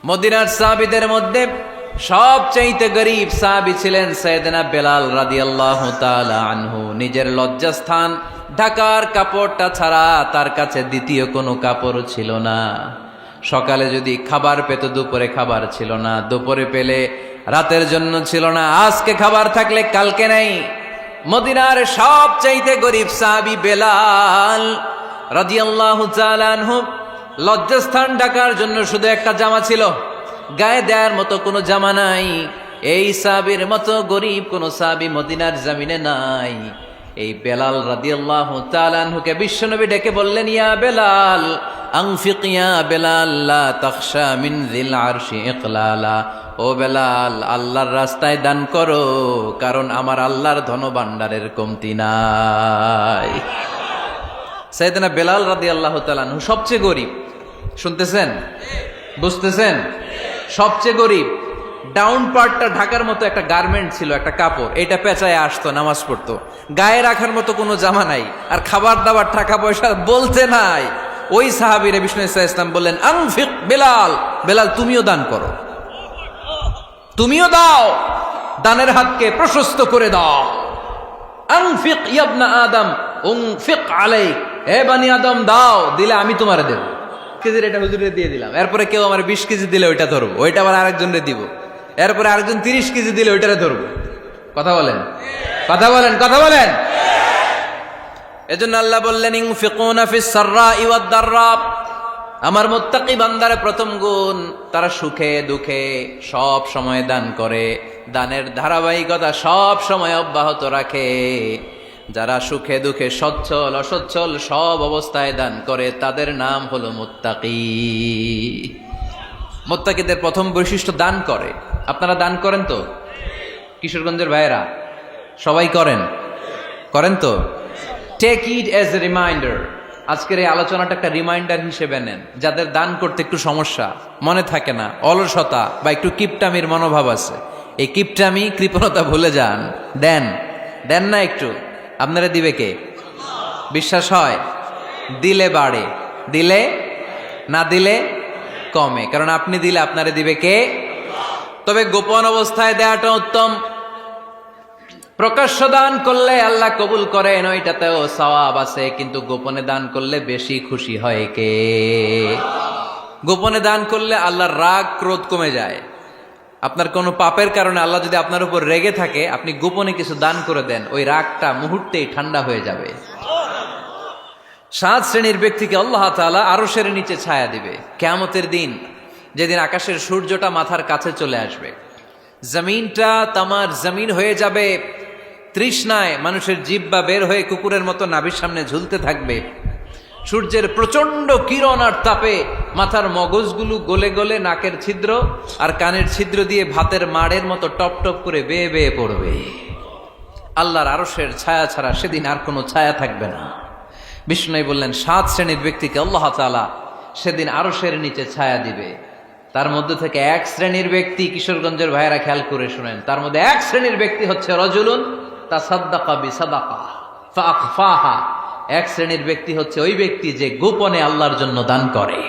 মদিনার সাহাবীদের মধ্যে সবচাইতে গরীব সাহাবী ছিলেন সাইয়েদনা বেলাল রাদিয়াল্লাহু তাআলা আনহু। নিজের লজ্জাস্থান ঢাকার কাপড়টা ছাড়া তার কাছে দ্বিতীয় কোনো কাপড় ছিল না। সকালে যদি খাবার পেত, দুপুরে খাবার ছিল না, দুপুরে পেলে রাতের জন্য ছিল না, আজকে খাবার থাকলে কালকে নাই। মদিনার সবচাইতে গরীব সাহাবী বেলাল রাদিয়াল্লাহু তাআলা আনহু, লজ্জাস্থান ঢাকার জন্য শুধু একটা জামা ছিল, গায়ে দেওয়ার মতো কোনো জামা নাই। এই সাহাবীর মতো গরীব কোন সাহাবী মদিনার জমিনে নাই। এই বেলাল রাদিয়াল্লাহু তাআলা আনহুকে বিশ্বনবী ডেকে বললেন, ইয়া বেলাল আনফিক ইয়া বেলাল লা তাখশা মিন যিল আরশি ইকলালা। ও বেলাল, আল্লাহর রাস্তায় দান করো, কারণ আমার আল্লাহর ধনভাণ্ডারের কমতি নাই। সাইয়েদনা বেলাল রাদিয়াল্লাহু তাআলা আনহু সবচেয়ে গরীব। শুনতেছেন? বুঝতেছেন? সবচেয়ে গরীব। ডাউন পার্টটা ঢাকার মতো একটা গার্মেন্ট ছিল, একটা কাপড়, এটা পেঁচায় আসতো, নামাজ পড়তো। গায়ে রাখার মতো কোনো জামা নাই, আর খাবার দাবার টাকা পয়সা বলতে নাই। ওই সাহাবীরে বিষ্ণু ইসলাম বললেন, আনফিক বেলাল, বেলাল তুমিও দান করো, তুমিও দাও, দানের হাতকে প্রশস্ত করে দাও। আনফিক ইবনা আদম উনফিক আলাইক, হে বানি আদম দাও, দিলে আমি তোমারে দেব। কেজির এটা হুজুরে দিয়ে দিলাম, এরপরে কেউ আমার 20 কেজি দিলে ওইটা ধরবো, ওইটা আবার আরেকজনরে দিব, এরপরে আরেকজন 30 কেজি দিলে ওইটারে ধরবো। কথা বলেন, কথা বলেন, কথা বলেন। এজন্য আল্লাহ বললেন, ইনফিকুনা ফিস সাররাই ওয়াদ দাররা। আমার মুত্তাকি বান্দার প্রথম গুণ, তারা সুখে দুঃখে সব সময় দান করে, দানের ধারাবাহিকতা সব সময় অব্যাহত রাখে। যারা সুখে দুঃখে সচ্ছল অসচ্ছল সব অবস্থায় দান করে, তাদের নাম হলো মুত্তাকি। মুত্তাকিদের প্রথম বৈশিষ্ট্য দান করে। আপনারা দান করেন তো? কিশোরগঞ্জের ভাইয়েরা সবাই করেন? করেন তো? Take it as a reminder. আজকের এই আলোচনাটা একটা রিমাইন্ডার হিসেবে নেন। যাদের দান করতে একটু সমস্যা, মনে থাকে না, অলসতা বা একটু কিপটামির মনোভাব আছে, এই কিপটামি কৃপণতা ভুলে যান, দেন। দেন না একটু, আপনারা দিবে কে? বিশ্বাস হয়? দিলে বাড়ে, দিলে না দিলে কমে, কারণ আপনি দিলে আপনারে দিবে কে? তবে গোপন অবস্থায় দেওয়াটা উত্তম। প্রকাশ্য দান করলে আল্লাহ কবুল করেন, ওইটাতেও সওয়াব আছে, কিন্তু গোপনে দান করলে বেশি খুশি হয় কে? গোপনে দান করলে আল্লাহর রাগ ক্রোধ কমে যায়। আপনার কোনো পাপের কারণে আল্লাহ যদি আপনার উপর রেগে থাকে, আপনি গোপনে কিছু দান করে দেন, ওই রাগটা মুহূর্তেই ঠান্ডা হয়ে যাবে। 7 শ্রেণীর ব্যক্তিকে আল্লাহ তাআলা আরশের নিচে ছায়া দিবে কিয়ামতের দিন, যেদিন আকাশের সূর্যটা মাথার কাছে চলে আসবে, জমিনটা তামার জমিন হয়ে যাবে, তৃষ্ণায় মানুষের জিহ্বা বের হয়ে কুকুরের মতো নাভির সামনে ঝুলতে থাকবে। সূর্যের প্রচন্ড কিরণ আর তাপে মাথার মগজগুলো গলে গলে নাকের ছিদ্র আর কানের ছিদ্র দিয়ে ভাতের মাড়ের মতো টপ টপ করে বেয়ে বেয়ে পড়বে। আল্লাহর আরশের ছায়া ছাড়া সেদিন আর কোনো ছায়া থাকবে না। বিষ্ণু বললেন, 7 শ্রেণীর ব্যক্তিকে আল্লাহ তাআলা সেদিন আরশের নিচে ছায়া দিবে। তার মধ্যে থেকে 1 শ্রেণীর ব্যক্তি, কিশোরগঞ্জের ভাইয়েরা খেয়াল করে শুনেন, তার মধ্যে 1 শ্রেণীর ব্যক্তি হচ্ছে রজুলুন তাসাদ্দাকা বিসাদাকা ফাআখফাহা। 1 শ্রেণীর ব্যক্তি হচ্ছে ওই ব্যক্তি যে গোপনে আল্লাহর জন্য দান করে।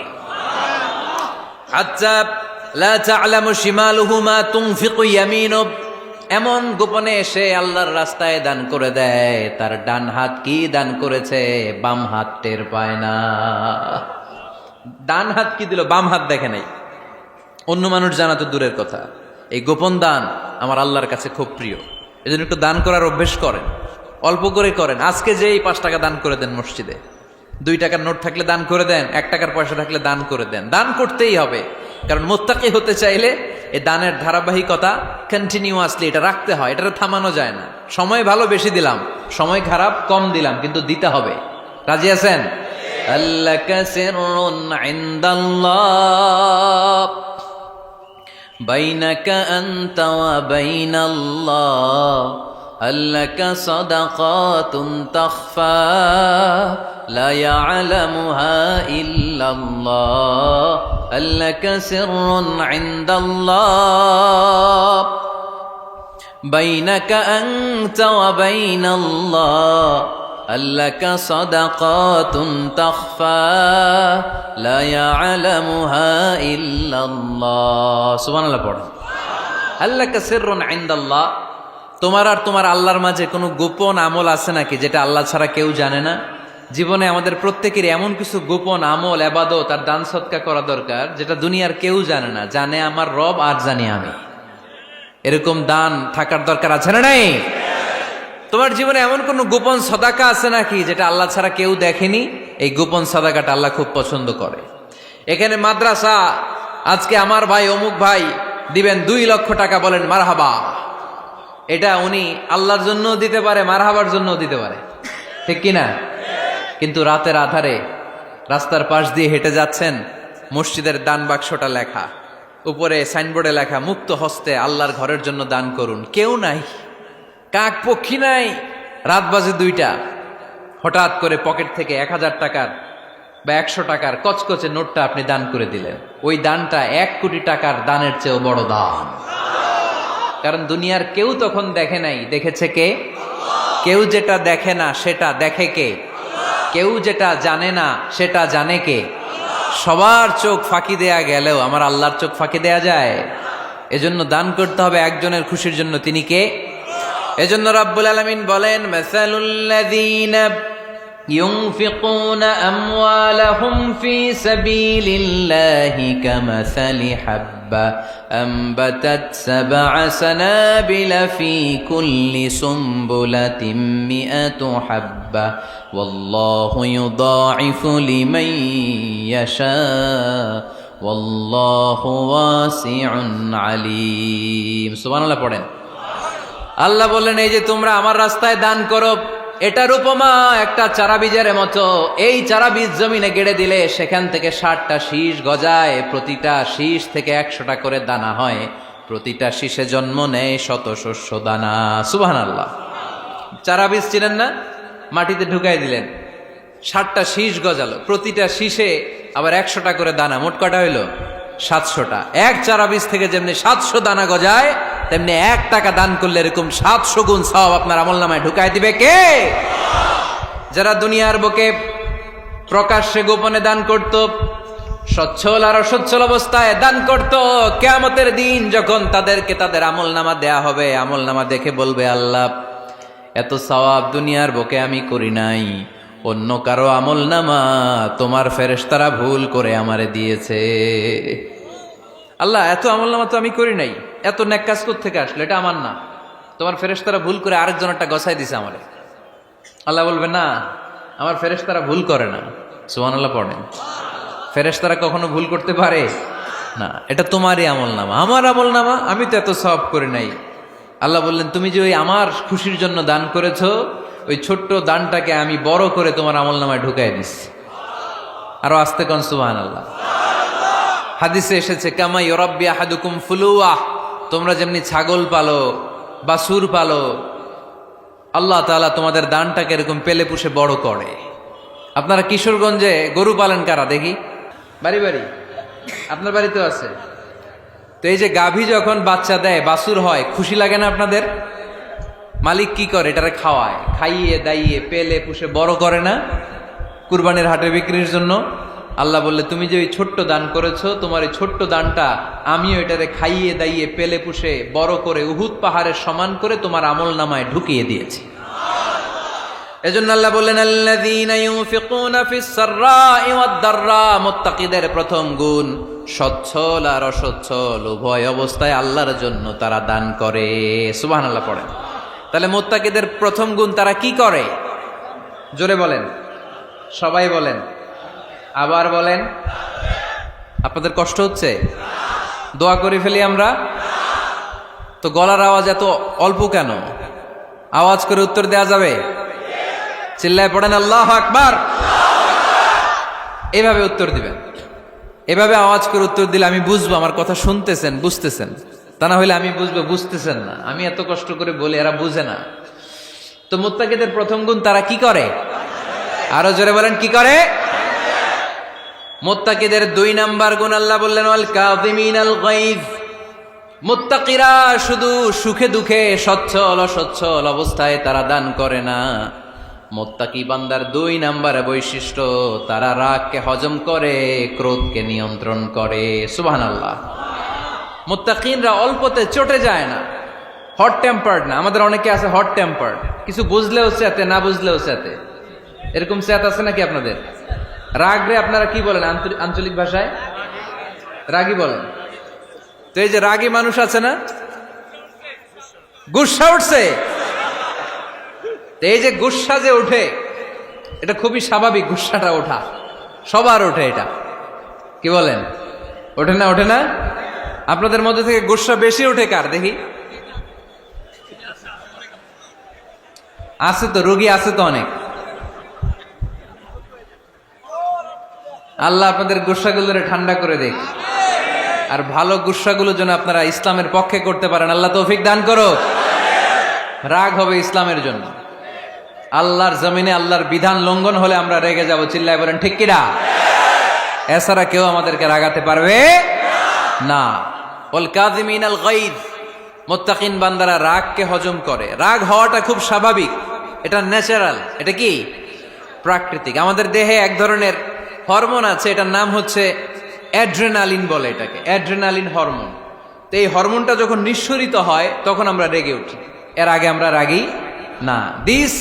হাত্তা লা তা'লামু শিমালুহু মা তুনফিকু ইয়ামিনু। এমন গোপনে এসে আল্লাহর রাস্তায় দান করে দেয়, তার ডান হাত কি দান করেছে বাম হাত টের পায় না। ডান হাত কি দিল, বাম হাত দেখে নাই। অন্য মানুষ জানা তো দূরের কথা, এই গোপন দান আমার আল্লাহর কাছে খুব প্রিয়। এজন্য একটু দান করার অভ্যেস করেন, অল্প করে করেন। আজকে যেই 5 টাকা দান করে দেন মসজিদে, 2 টাকার নোট থাকলে দান করে দেন, 1 টাকার পয়সা থাকলে দান করে দেন। দান করতেই হবে, কারণ মুত্তাকি হতে চাইলে এই দানের ধারাবাহিকতা কন্টিনিউয়াসলি এটা রাখতে হয়, এটা থামানো যায় না। সময় ভালো বেশি দিলাম, সময় খারাপ কম দিলাম, কিন্তু দিতে হবে। রাজি আছেন? আল্লাকা সিররুন ইনদাল্লাহ বাইনাকা আনতা ওয়া বাইনাল্লাহ, আল্লাকা সাদাকাতুন তাখফা লা ইয়ালামুহা ইল্লাল্লাহ, আল্লাকা সিররুন ইনদাল্লাহ বাইনাকা আনতা ওয়া বাইনাল্লাহ, আল্লাকা সাদাকাতুন তাখফা লা ইয়ালামুহা ইল্লাল্লাহ। সুবহানাল্লাহ পড়েন। আল্লাকা সিররুন ইনদাল্লাহ, তোমার আর তোমার আল্লাহর মাঝে কোনো গোপন আমল আছে নাকি যেটা আল্লাহ ছাড়া কেউ জানে না? জীবনে আমাদের প্রত্যেকেরই এমন কিছু গোপন আমল, ইবাদত আর দান সদকা করা দরকার যেটা দুনিয়ার কেউ জানে না, জানে আমার রব আর জানি আমি। এরকম দান থাকার দরকার আছে না নাই? তোমার জীবনে এমন কোন গোপন সদাকা আছে নাকি যেটা আল্লাহ ছাড়া কেউ দেখেনি? এই গোপন সদাকাটা আল্লাহ খুব পছন্দ করে। এখানে মাদ্রাসা, আজকে আমার ভাই অমুক ভাই দিবেন 2 লক্ষ টাকা, বলেন মারহাবা। এটা উনি আল্লাহর জন্য দিতে পারে, মারহাবার জন্য দিতে পারে, ঠিক কিনা? কিন্তু রাতের আধারে রাস্তার পাশ দিয়ে হেঁটে যাচ্ছেন, মসজিদের দান বাক্সটা লেখা, উপরে সাইনবোর্ডে লেখা মুক্ত হস্তে আল্লাহর ঘরের জন্য দান করুন। কেউ নাই, কাক পক্ষী নাই। রাত বাজে 2টা, হঠাৎ করে পকেট থেকে 1000 টাকার বা 100 টাকার কচকচে নোটটা আপনি দান করে দিলেন। ওই দানটা 1 কোটি টাকার দানের চেয়েও বড় দান। কারণ দুনিয়ার কেউ তখন দেখে নাই, দেখেছে কে? কেউ যেটা দেখে না সেটা দেখে কে? কেউ যেটা জানে না সেটা জানে কে? সবার চোখ ফাঁকি দেয়া গেলেও আমার আল্লাহর চোখ ফাঁকি দেয়া যায়? এজন্য দান করতে হবে একজনের খুশির জন্য, তিনি কে? এজন্য রাব্বুল আলামিন বলেন, মাসালুল্লাযীনা ইউনফিকুনা আমওয়ালাহুম ফি সাবিলিল্লাহি কামাসালি হাব্বা আম্বাতাত সাবআ সানাবিলা ফি কুল্লি সুমবুলাতিন মিআতু হাব্বা ওয়াল্লাহু ইউদাঈফু লিমান ইয়াশা ওয়াল্লাহু ওয়াসিউন আলীম। সুবহানাল্লাহ পড়েন। আল্লাহ বললেন, এই যে তোমরা আমার রাস্তায় দান করো, এটার উপমা একটা চারা বীজের মতো। এই চারা বীজ জমিনে গেড়ে দিলে সেখান থেকে 60টা শীষ গজায়, প্রতিটা শীষ থেকে 100টা করে দানা হয়, প্রতিটা শীষে জন্ম নেয় শত শস্য দানা। সুবহানাল্লাহ। চারা বীজ ছিলেন না, মাটিতে ঢুকাই দিলেন, 60টা শীষ গজালো, প্রতিটা শীষে আবার 100টা করে দানা, মোট কটা হইল? 700টা। এক চারা বীজ থেকে যেমনি 700 দানা গজায়, তেমনি 1 টাকা দান করলে এরকম 700 গুণ সওয়াব আপনার আমলনামায় ঢুকাই দিবে কে? যারা দুনিয়ার বুকে প্রকাশ্যে গোপনে দান করত, সচ্ছল আর অসচ্ছল অবস্থায় দান করত, কিয়ামতের দিন যখন তাদেরকে তাদের আমলনামা দেয়া হবে, আমলনামা দেখে বলবে, আল্লাহ এত সওয়াব দুনিয়ার বুকে আমি করি নাই, অন্য কারো আমলনামা তোমার ফেরেশতারা ভুল করে আমারে দিয়েছে। আল্লাহ এত আমলনামা তো আমি করি নাই, এত নেক কাজ থেকে আসলো, এটা আমার না, তোমার ফেরেশতারা ভুল করে আরেকজনেরটা গছাই দিছে আমারে। আল্লাহ বলবে, না, আমার ফেরেশতারা ভুল করে না। সুবহানাল্লাহ পড়েন। ফেরেশতারা কখনো ভুল করতে পারে না, এটা তোমারই আমলনামা, আমার আমলনামা, আমি তো এত সওয়াব করি নাই। আল্লাহ বললেন, তুমি যে ওই আমার খুশির জন্য দান করেছো, ওই ছোট্ট দানটাকে আমি বড় করে তোমার আমলনামায় ঢুকাই দিচ্ছি। আরো আস্তে কোন সুবহানাল্লাহ। হাদিসে এসেছে, কামা ইউরাব্বি আহাদুকুম ফুলুয়া, তোমরা যেমনি ছাগল পালো, বাছুর পালো, আল্লাহ তাআলা তোমাদের দানটাকে এরকম পেলে পুষে বড় করে। আপনারা কিশোরগঞ্জে গরু পালেন কারা দেখি? বাড়ি বাড়ি, আপনার বাড়িতেও আছে। তো এই যে গাভী যখন বাচ্চা দেয়, বাছুর হয়, খুশি লাগে না আপনাদের? মালিক কি করে? এটারে খাওয়ায়, খাইয়ে দাইয়ে পেলে পুষে বড় করে না? কুরবানির হাটে বিক্রির জন্য। আল্লাহ বললে, তুমি যে ওই ছোট্ট দান করেছো, তোমার এই ছোট্ট দানটা আমিও এটারে খাইয়ে দাইয়ে পেলে পুষে বড় করে উহুদ পাহাড়ের সমান করে তোমার আমলনামায় ঢুকিয়ে দিয়েছি। এজন্য আল্লাহ বললেন, আল্লাযীনা ইউনফিকুনা ফিস সাররাই ওয়াদ দাররা, মুত্তাকিদের প্রথম গুণ সচ্ছল আর অসচ্ছল উভয় অবস্থায় আল্লাহর জন্য তারা দান করে। সুবহানাল্লাহ পড়েন। তাহলে মুত্তাকিদের প্রথম গুণ, তারা কি করে? জোরে বলেন, সবাই বলেন, আবার বলেন। আপনাদের কষ্ট হচ্ছে? দোয়া করে ফেলি আমরা তো। গলার আওয়াজ এত অল্প কেন? আওয়াজ করে উত্তর দেয়া যাবে? চিল্লায় পড়েন আল্লাহু আকবার। এভাবে উত্তর দিবেন, এভাবে আওয়াজ করে উত্তর দিলে আমি বুঝবো আমার কথা শুনতেছেন, বুঝতেছেন। তা না হলে আমি বুঝবো বুঝতেছেন না, আমি এত কষ্ট করে বলি এরা বুঝে না। তো মুত্তাকিদের প্রথম গুণ, তারা কি করে? আরো জোরে বলেন, কি করে? মুত্তাকিদের 2 নাম্বার গুণ আল্লাহ বললেন, ওয়াল কাযিমিনাল গায়জ। মুত্তাকিরা শুধু সুখে দুঃখে সচ্ছল অসচ্ছল অবস্থায় তারা দান করে না, মুত্তাকি বান্দার 2 নম্বরে বৈশিষ্ট্য, তারা রাগকে হজম করে, ক্রোধকে নিয়ন্ত্রণ করে। সুবহানাল্লাহ। মুত্তাকিনরা অল্পতে চটে যায় না, হট টেম্পার্ড না। আমাদের অনেকে আছে হট টেম্পার্ড, কিছু বুঝলেও চেতে, না বুঝলেও চেতে। এরকম চেত আছে নাকি আপনাদের? রাগরে আপনারা কি বলেন আঞ্চলিক ভাষায়? রাগী বলেন। তো এই যে রাগী মানুষ আছে না, গুসা উঠছে, এই যে গুসা যে উঠে, এটা খুবই স্বাভাবিক। গুসাটা ওঠা সবার ওঠে, এটা কি বলেন? ওঠে না? ওঠে না? আপনাদের মধ্যে থেকে গুসা বেশি ওঠে কার দেখি? আছে তো, রোগী আছে তো অনেক। আল্লাহ আপনাদের গুসাগুলোরে ঠান্ডা করে দেখ, আর ভালো গুসাগুলো যেন আপনারা ইসলামের পক্ষে করতে পারেন। আল্লাহ তৌফিক দান করো। রাগ হবে ইসলামের জন্য। আল্লাহর জমিনে আল্লাহর বিধান লঙ্ঘন হলে আমরা রেগে যাব। চিল্লায় বলেন ঠিক কিনা? এছাড়া কেউ আমাদেরকে রাগাতে পারবে না। ওয়াল কাযিমিনাল গায়জ, মুত্তাকিন বান্দারা রাগকে হজম করে। রাগ হওয়াটা খুব স্বাভাবিক, এটা ন্যাচারাল, এটা কি প্রাকৃতিক। আমাদের দেহে এক ধরনের হরমোন আছে, এটার নাম হচ্ছে অ্যাড্রেনালিন বলে এটাকে, অ্যাড্রেনালিন হরমোন। তো এই হরমোনটা যখন নিঃসরিত হয় তখন আমরা রেগে উঠি, এর আগে আমরা রাগি না। This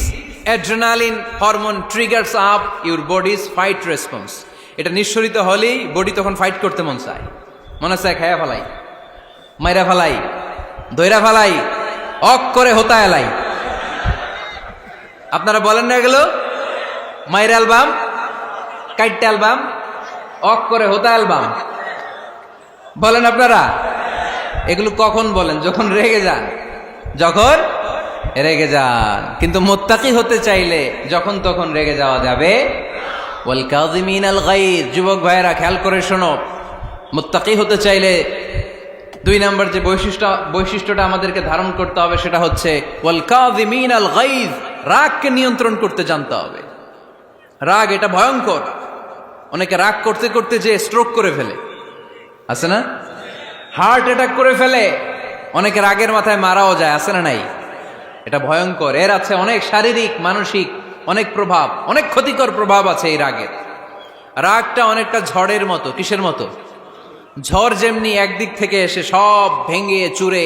adrenaline hormone triggers up your bodies fight response. এটা নিঃসরিত হলেই বডি তখন ফাইট করতে মন চায়, মনে চায় খায়া ফেলাই, মাইরা ফেলাই, দইরা ফেলাই, অক করে হোতা এলাই। আপনারা বলেন না এগুলো? মাইরা অ্যালবাম, কাইটটা অ্যালবাম, অক করে হোতা অ্যালবাম বলেন আপনারা? এগুলো কখন বলেন? যখন রেগে যান, যখন রেগে যান। কিন্তু মুত্তাকি হতে চাইলে যখন তখন রেগে যাওয়া যাবে। ওয়াল কাযিমিনাল গায়জ, যুবক ভাইয়েরা খেয়াল করে শোনো, মুত্তাকি হতে চাইলে 2 নম্বর যে বৈশিষ্ট্যটা আমাদেরকে ধারণ করতে হবে সেটা হচ্ছে ওয়াল কাযিমিনাল গায়জ, রাগকে নিয়ন্ত্রণ করতে জানতে হবে। রাগ এটা ভয়ঙ্কর। অনেকে রাগ করতে করতে যে স্ট্রোক করে ফেলে, আছে না? হার্ট অ্যাটাক করে ফেলে। অনেকে রাগের মাথায় মারাও যায়, আছে না নাই? এটা ভয়ঙ্কর। এর আছে অনেক শারীরিক, মানসিক অনেক প্রভাব, অনেক ক্ষতিকর প্রভাব আছে এই রাগের। রাগটা অনেকটা ঝড়ের মতো। কিসের মতো? ঝড় যেমনি একদিক থেকে এসে সব ভেঙে চুরে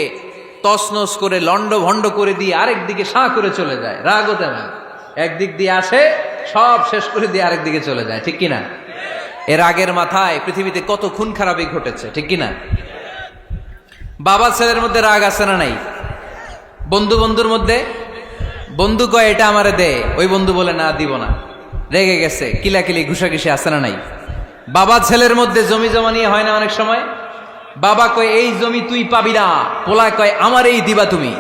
তছনছ করে লন্ড ভন্ড করে দিয়ে আরেক দিকে সাঁ করে চলে যায়, রাগও তেমন একদিক দিয়ে আসে, সব শেষ করে দিয়ে আরেক দিকে চলে যায়, ঠিক কিনা? এর রাগের মাথায় পৃথিবীতে কত খুন খারাপই ঘটেছে, ঠিক কিনা? বাবা ছেলের মধ্যে রাগ আছে না নাই? বন্ধু বন্ধুর মধ্যে, বন্ধু কয় এটা আমারে দে, ওই বন্ধু বলে না দিব না, রেগে গেছে, কিলাকিলি ঘুষাঘুষি আছে না নাই? বাবা ছেলের মধ্যে জমি জমা নিয়ে হয় না অনেক সময়? বাবা কয় এই জমি তুই পাবি না, পোলায় কয় আমার এই দিবা তুমি।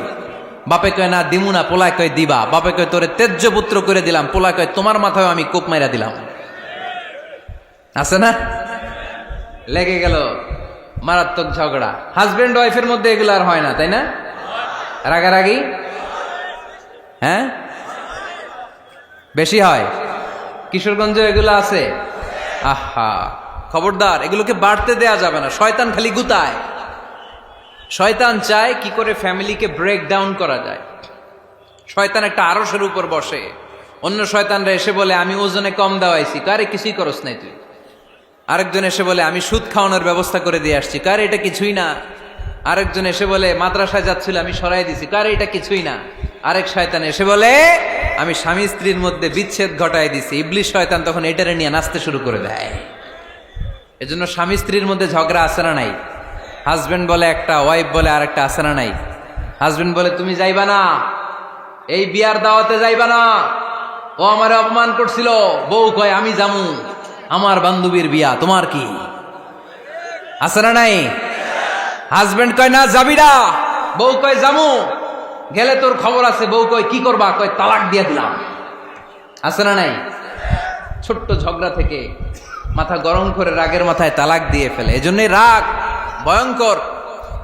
বাপে কয় না দিমু না, পোলায় কয় দিবা। বাপে কয় তোরে তেজ্য পুত্র করে দিলাম, পোলায় কয় তোমার মাথায় আমি কোপ মাইরা দিলাম। আছে না? লেগে গেল, মারাত্মক ঝগড়া। হাজবেন্ড ওয়াইফের মধ্যে এগুলো আর হয় না, তাই না? রাগারাগি হ্যাঁ বেশি হয়। কিশোরগঞ্জে এগুলো আছে। আহা, খবরদার, এগুলোকে বাড়তে দেয়া যাবে না। শয়তান খালি গুতায়। শয়তান চায় কি করে ফ্যামিলিকে ব্রেক ডাউন করা যায়। শয়তান একটা আরশের উপর বসে, অন্য শয়তানরা এসে বলে আমি ওজনে কম দেওয়াইছি, কারে কিছুই করস নাই তুই। আরেকজন এসে বলে আমি সুদ খাওয়ানোর ব্যবস্থা করে দিয়ে আসছি, কারে এটা কিছুই না। আরেকজন এসে বলে মাদ্রাসায় যাচ্ছিল আমি সরাই দিছি, কারে এটা কিছুই না। আরেক শয়তান এসে বলে আমি স্বামী স্ত্রীর মধ্যে বিচ্ছেদ ঘটায় দিছি। ইবলিশ শয়তান তখন এটারে নিয়ে নাচতে শুরু করে দেয়। এজন্য স্বামী স্ত্রীর মধ্যে ঝগড়া আছে না নাই? হাজবেন্ড বলে একটা, ওয়াইফ বলে আরেকটা, আছে না নাই? হাজবেন্ড বলে তুমি যাইবা না, এই বিয়ার দাওয়াতে যাইবা না, ও আমারে অপমান করছিল। বউ কয় আমি জামু, আমার বান্ধবীর বিয়া, তোমার কি? আছে না নাই? হাজবেন্ড কয় না যাবি না, বউ কয় জামু, গেলে তোর খবর আছে। বউ কয় কি করবা? কয় তালাক দিয়ে দিলাম। আছে না নাই? ছোট্ট ঝগড়া থেকে মাথা গরম করে রাগের মাথায় তালাক দিয়ে ফেলে। এজন্যই রাগ ভয়ঙ্কর।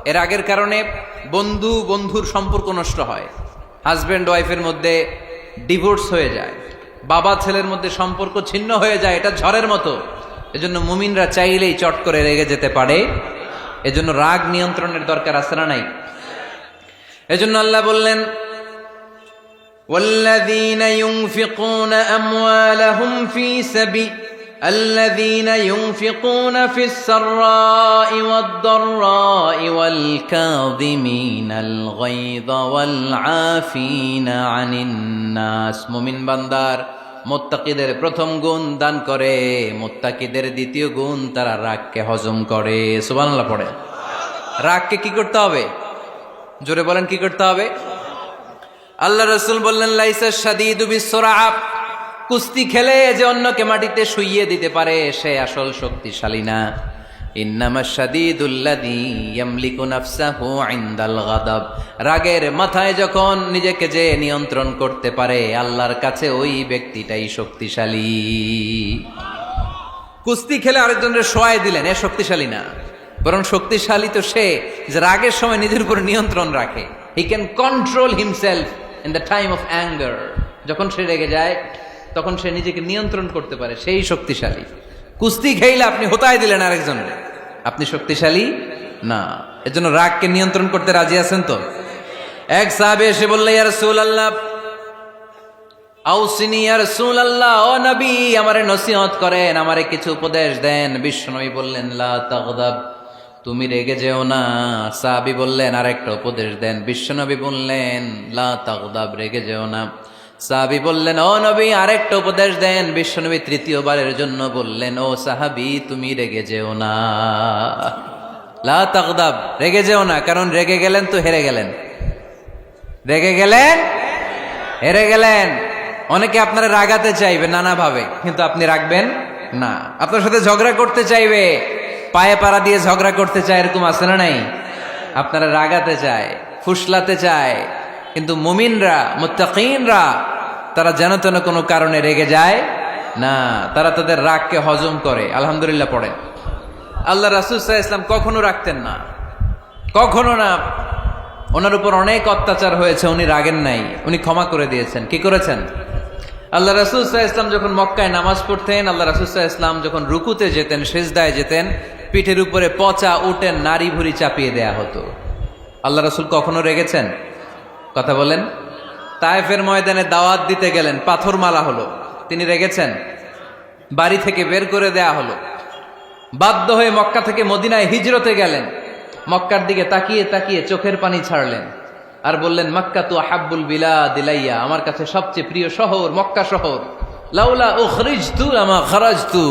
এর রাগের কারণে বন্ধু বন্ধুর সম্পর্ক নষ্ট হয়, হাজবেন্ড ওয়াইফের মধ্যে ডিভোর্স হয়ে যায়, বাবা ছেলের মধ্যে সম্পর্ক ছিন্ন হয়ে যায়। এটা ঝড়ের মতো। এজন্য মুমিনরা চাইলেই চট করে রেগে যেতে পারে। এজন্য রাগ নিয়ন্ত্রণের দরকার আছে না নাই? এজন্য আল্লাহ বললেন والذين ينفقون أموالهم في سبيل الذين ينفقون في السراء والضراء والكاظمين الغيظ والعافين عن الناس মুমিন বান্দার মুত্তাকিদের প্রথম গুণ দান করে, মুত্তাকিদের দ্বিতীয় গুণ তারা রাগকে হজম করে। সুবহানাল্লাহ পড়ে। রাগকে কি করতে হবে? জোরে বলেন, কি করতে হবে? আল্লাহ রাসূল বললেন, লাইসা শাদীদু বিসসুরআ, কুস্তি খেলে যে অন্যকে মাটিতে শুইয়ে দিতে পারে সে আসল শক্তিশালী না। ইন্নামাশ শাদীদুল্লাযী ইয়ামলিকু নাফসাহু ইনদাল গাদাব, রাগের মাথায় যখন নিজেকে যে নিয়ন্ত্রণ করতে পারে আল্লাহর কাছে ওই ব্যক্তিটাই শক্তিশালী। কুস্তি খেলে আরেকজনের শোয়াই দিলেন, এ শক্তিশালী না, বরং শক্তিশালী তো সে যে রাগের সময় নিজের উপর নিয়ন্ত্রণ রাখে। He can control himself in the time of anger. যখন সে রেগে যায় তখন সে নিজেকে নিয়ন্ত্রণ করতে পারে, সেই শক্তিশালী। কুস্তি খেইলে আপনি হোতায় দিলেন আরেকজনের, আপনি শক্তিশালী না। এজন্য রাগকে নিয়ন্ত্রণ করতে রাজি আছেন তো? এক সাহাবী এসে বলল, ইয়া রাসূলুল্লাহ আউসিনি, ইয়া রাসূলুল্লাহ, ও নবী আমারে নসিহত করেন, আমারে কিছু উপদেশ দেন। বিশ্বনবী বললেন, লা তাগদাব, তুমি রেগে যেও না। সাহাবী বললেন, আরেকটা উপদেশ দেন। বিশ্বনবী বললেন, লা তাগদাব, রেগে যেও না। সাহাবী বললেন, ও নবী আরেকটা উপদেশ দেন। বিশ্বনবী তৃতীয়বারের জন্য বললেন, ও সাহাবী তুমি রেগে যেও না, লা তাগদাব, রেগে যেও না। কারণ রেগে গেলেন তো হেরে গেলেন, রেগে গেলেন হেরে গেলেন। অনেকে আপনারা রাগাতে চাইবে নানাভাবে, কিন্তু আপনি রাখবেন না। আপনার সাথে ঝগড়া করতে চাইবে, পায়ে পাড়া দিয়ে ঝগড়া করতে চায়, এরকম আছে না নাই? আপনারা রাগাতে চায়, ফুসলাতে চায়, কিন্তু মুমিনরা, মুত্তাকিনরা তারা যেন তেন কোনো কারণে রেগে যায় না, তারা তাদের রাগকে হজম করে। আলহামদুলিল্লাহ পড়েন। আল্লাহ রাসূল সাল্লাল্লাহু আলাইহি ওয়াসাল্লাম কখনো রাখতেন না, কখনো না। ওনার উপর অনেক অত্যাচার হয়েছে, উনি রাগেন নাই, উনি ক্ষমা করে দিয়েছেন। কি করেছেন? আল্লাহ রাসূল সাল্লাল্লাহু আলাইহি ওয়াসাল্লাম যখন মক্কায় নামাজ পড়তেন, আল্লাহ রাসূল সাল্লাল্লাহু আলাইহি ওয়াসাল্লাম যখন রুকুতে যেতেন, সিজদায় যেতেন, পিঠের উপরে পচা উটের নাড়ি ভুঁড়ি চাপিয়ে দেয়া হতো। আল্লাহ রাসূল কখনো রেগেছেন? কথা বলেন। তায়েফের ময়দানে দাওয়াত দিতে গেলেন, পাথর মারা হলো, তিনি রেগেছেন? বাড়ি থেকে বের করে দেয়া হলো, বাধ্য হয়ে মক্কা থেকে মদিনায় হিজরতে গেলেন। মক্কার দিকে তাকিয়ে তাকিয়ে চোখের পানি ছাড়লেন আর বললেন, মক্কা তু আহাব্বুল বিলাদ ইলাইয়া, আমার কাছে সবচেয়ে প্রিয় শহর মক্কা শহর। লাউলা উখরিজতু লামা খারাজতু,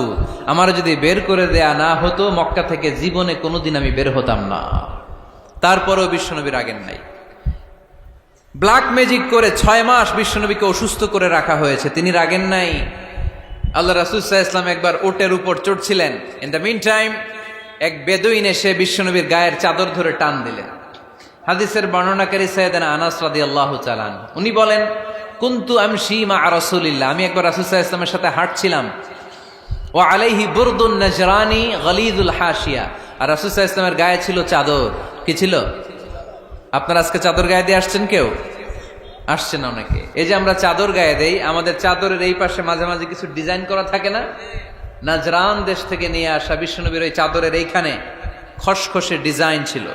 আমার যদি বের করে দেয়া না হতো মক্কা থেকে জীবনে কোনোদিন আমি বের হতাম না। তারপরেও বিশ্বনবী রাগেন নাই। ব্ল্যাক ম্যাজিক করে 6 মাস বিশ্বনবীকে অসুস্থ করে রাখা হয়েছে, তিনি রাগেন নাই। আল্লাহ রাসূল সাল্লাল্লাহু আলাইহি ওয়াসাল্লাম একবার উটের উপর চড়ছিলেন। ইন দ্য মিন টাইম এক বেদুইন এসে বিশ্বনবীর গায়ের চাদর ধরে টান দিলেন। হাদিসের বর্ণনাকারী সাইয়েদনা আনাস রাদিয়াল্লাহু তাআলা উনি বলেন, কুনতু আমশি মা রাসূলিল্লাহ, আমি একবার রাসূল সাল্লাল্লাহু আলাইহি ওয়াসাল্লামের সাথে হাঁটছিলাম। ওয়া আলাইহি বুরদুন নাজরানি গলিযুল হাশিয়া, আর রাসূল সাল্লাল্লাহু আলাইহি ওয়াসাল্লামের গায়ে ছিল চাদর। কি ছিল? আপনারা আজকে চাদর গায়ে দিয়ে আসছেন? কেউ আসছেন? অনেকে। এই যে আমরা চাদর গায়ে দেই, আমাদের চাদরের এই পাশে মাঝে মাঝে কিছু ডিজাইন করা থাকে না? নাজরান দেশ থেকে নিয়ে আসা বিশ্বনবীর ওই চাদরের এইখানে খসখসে ডিজাইন ছিল।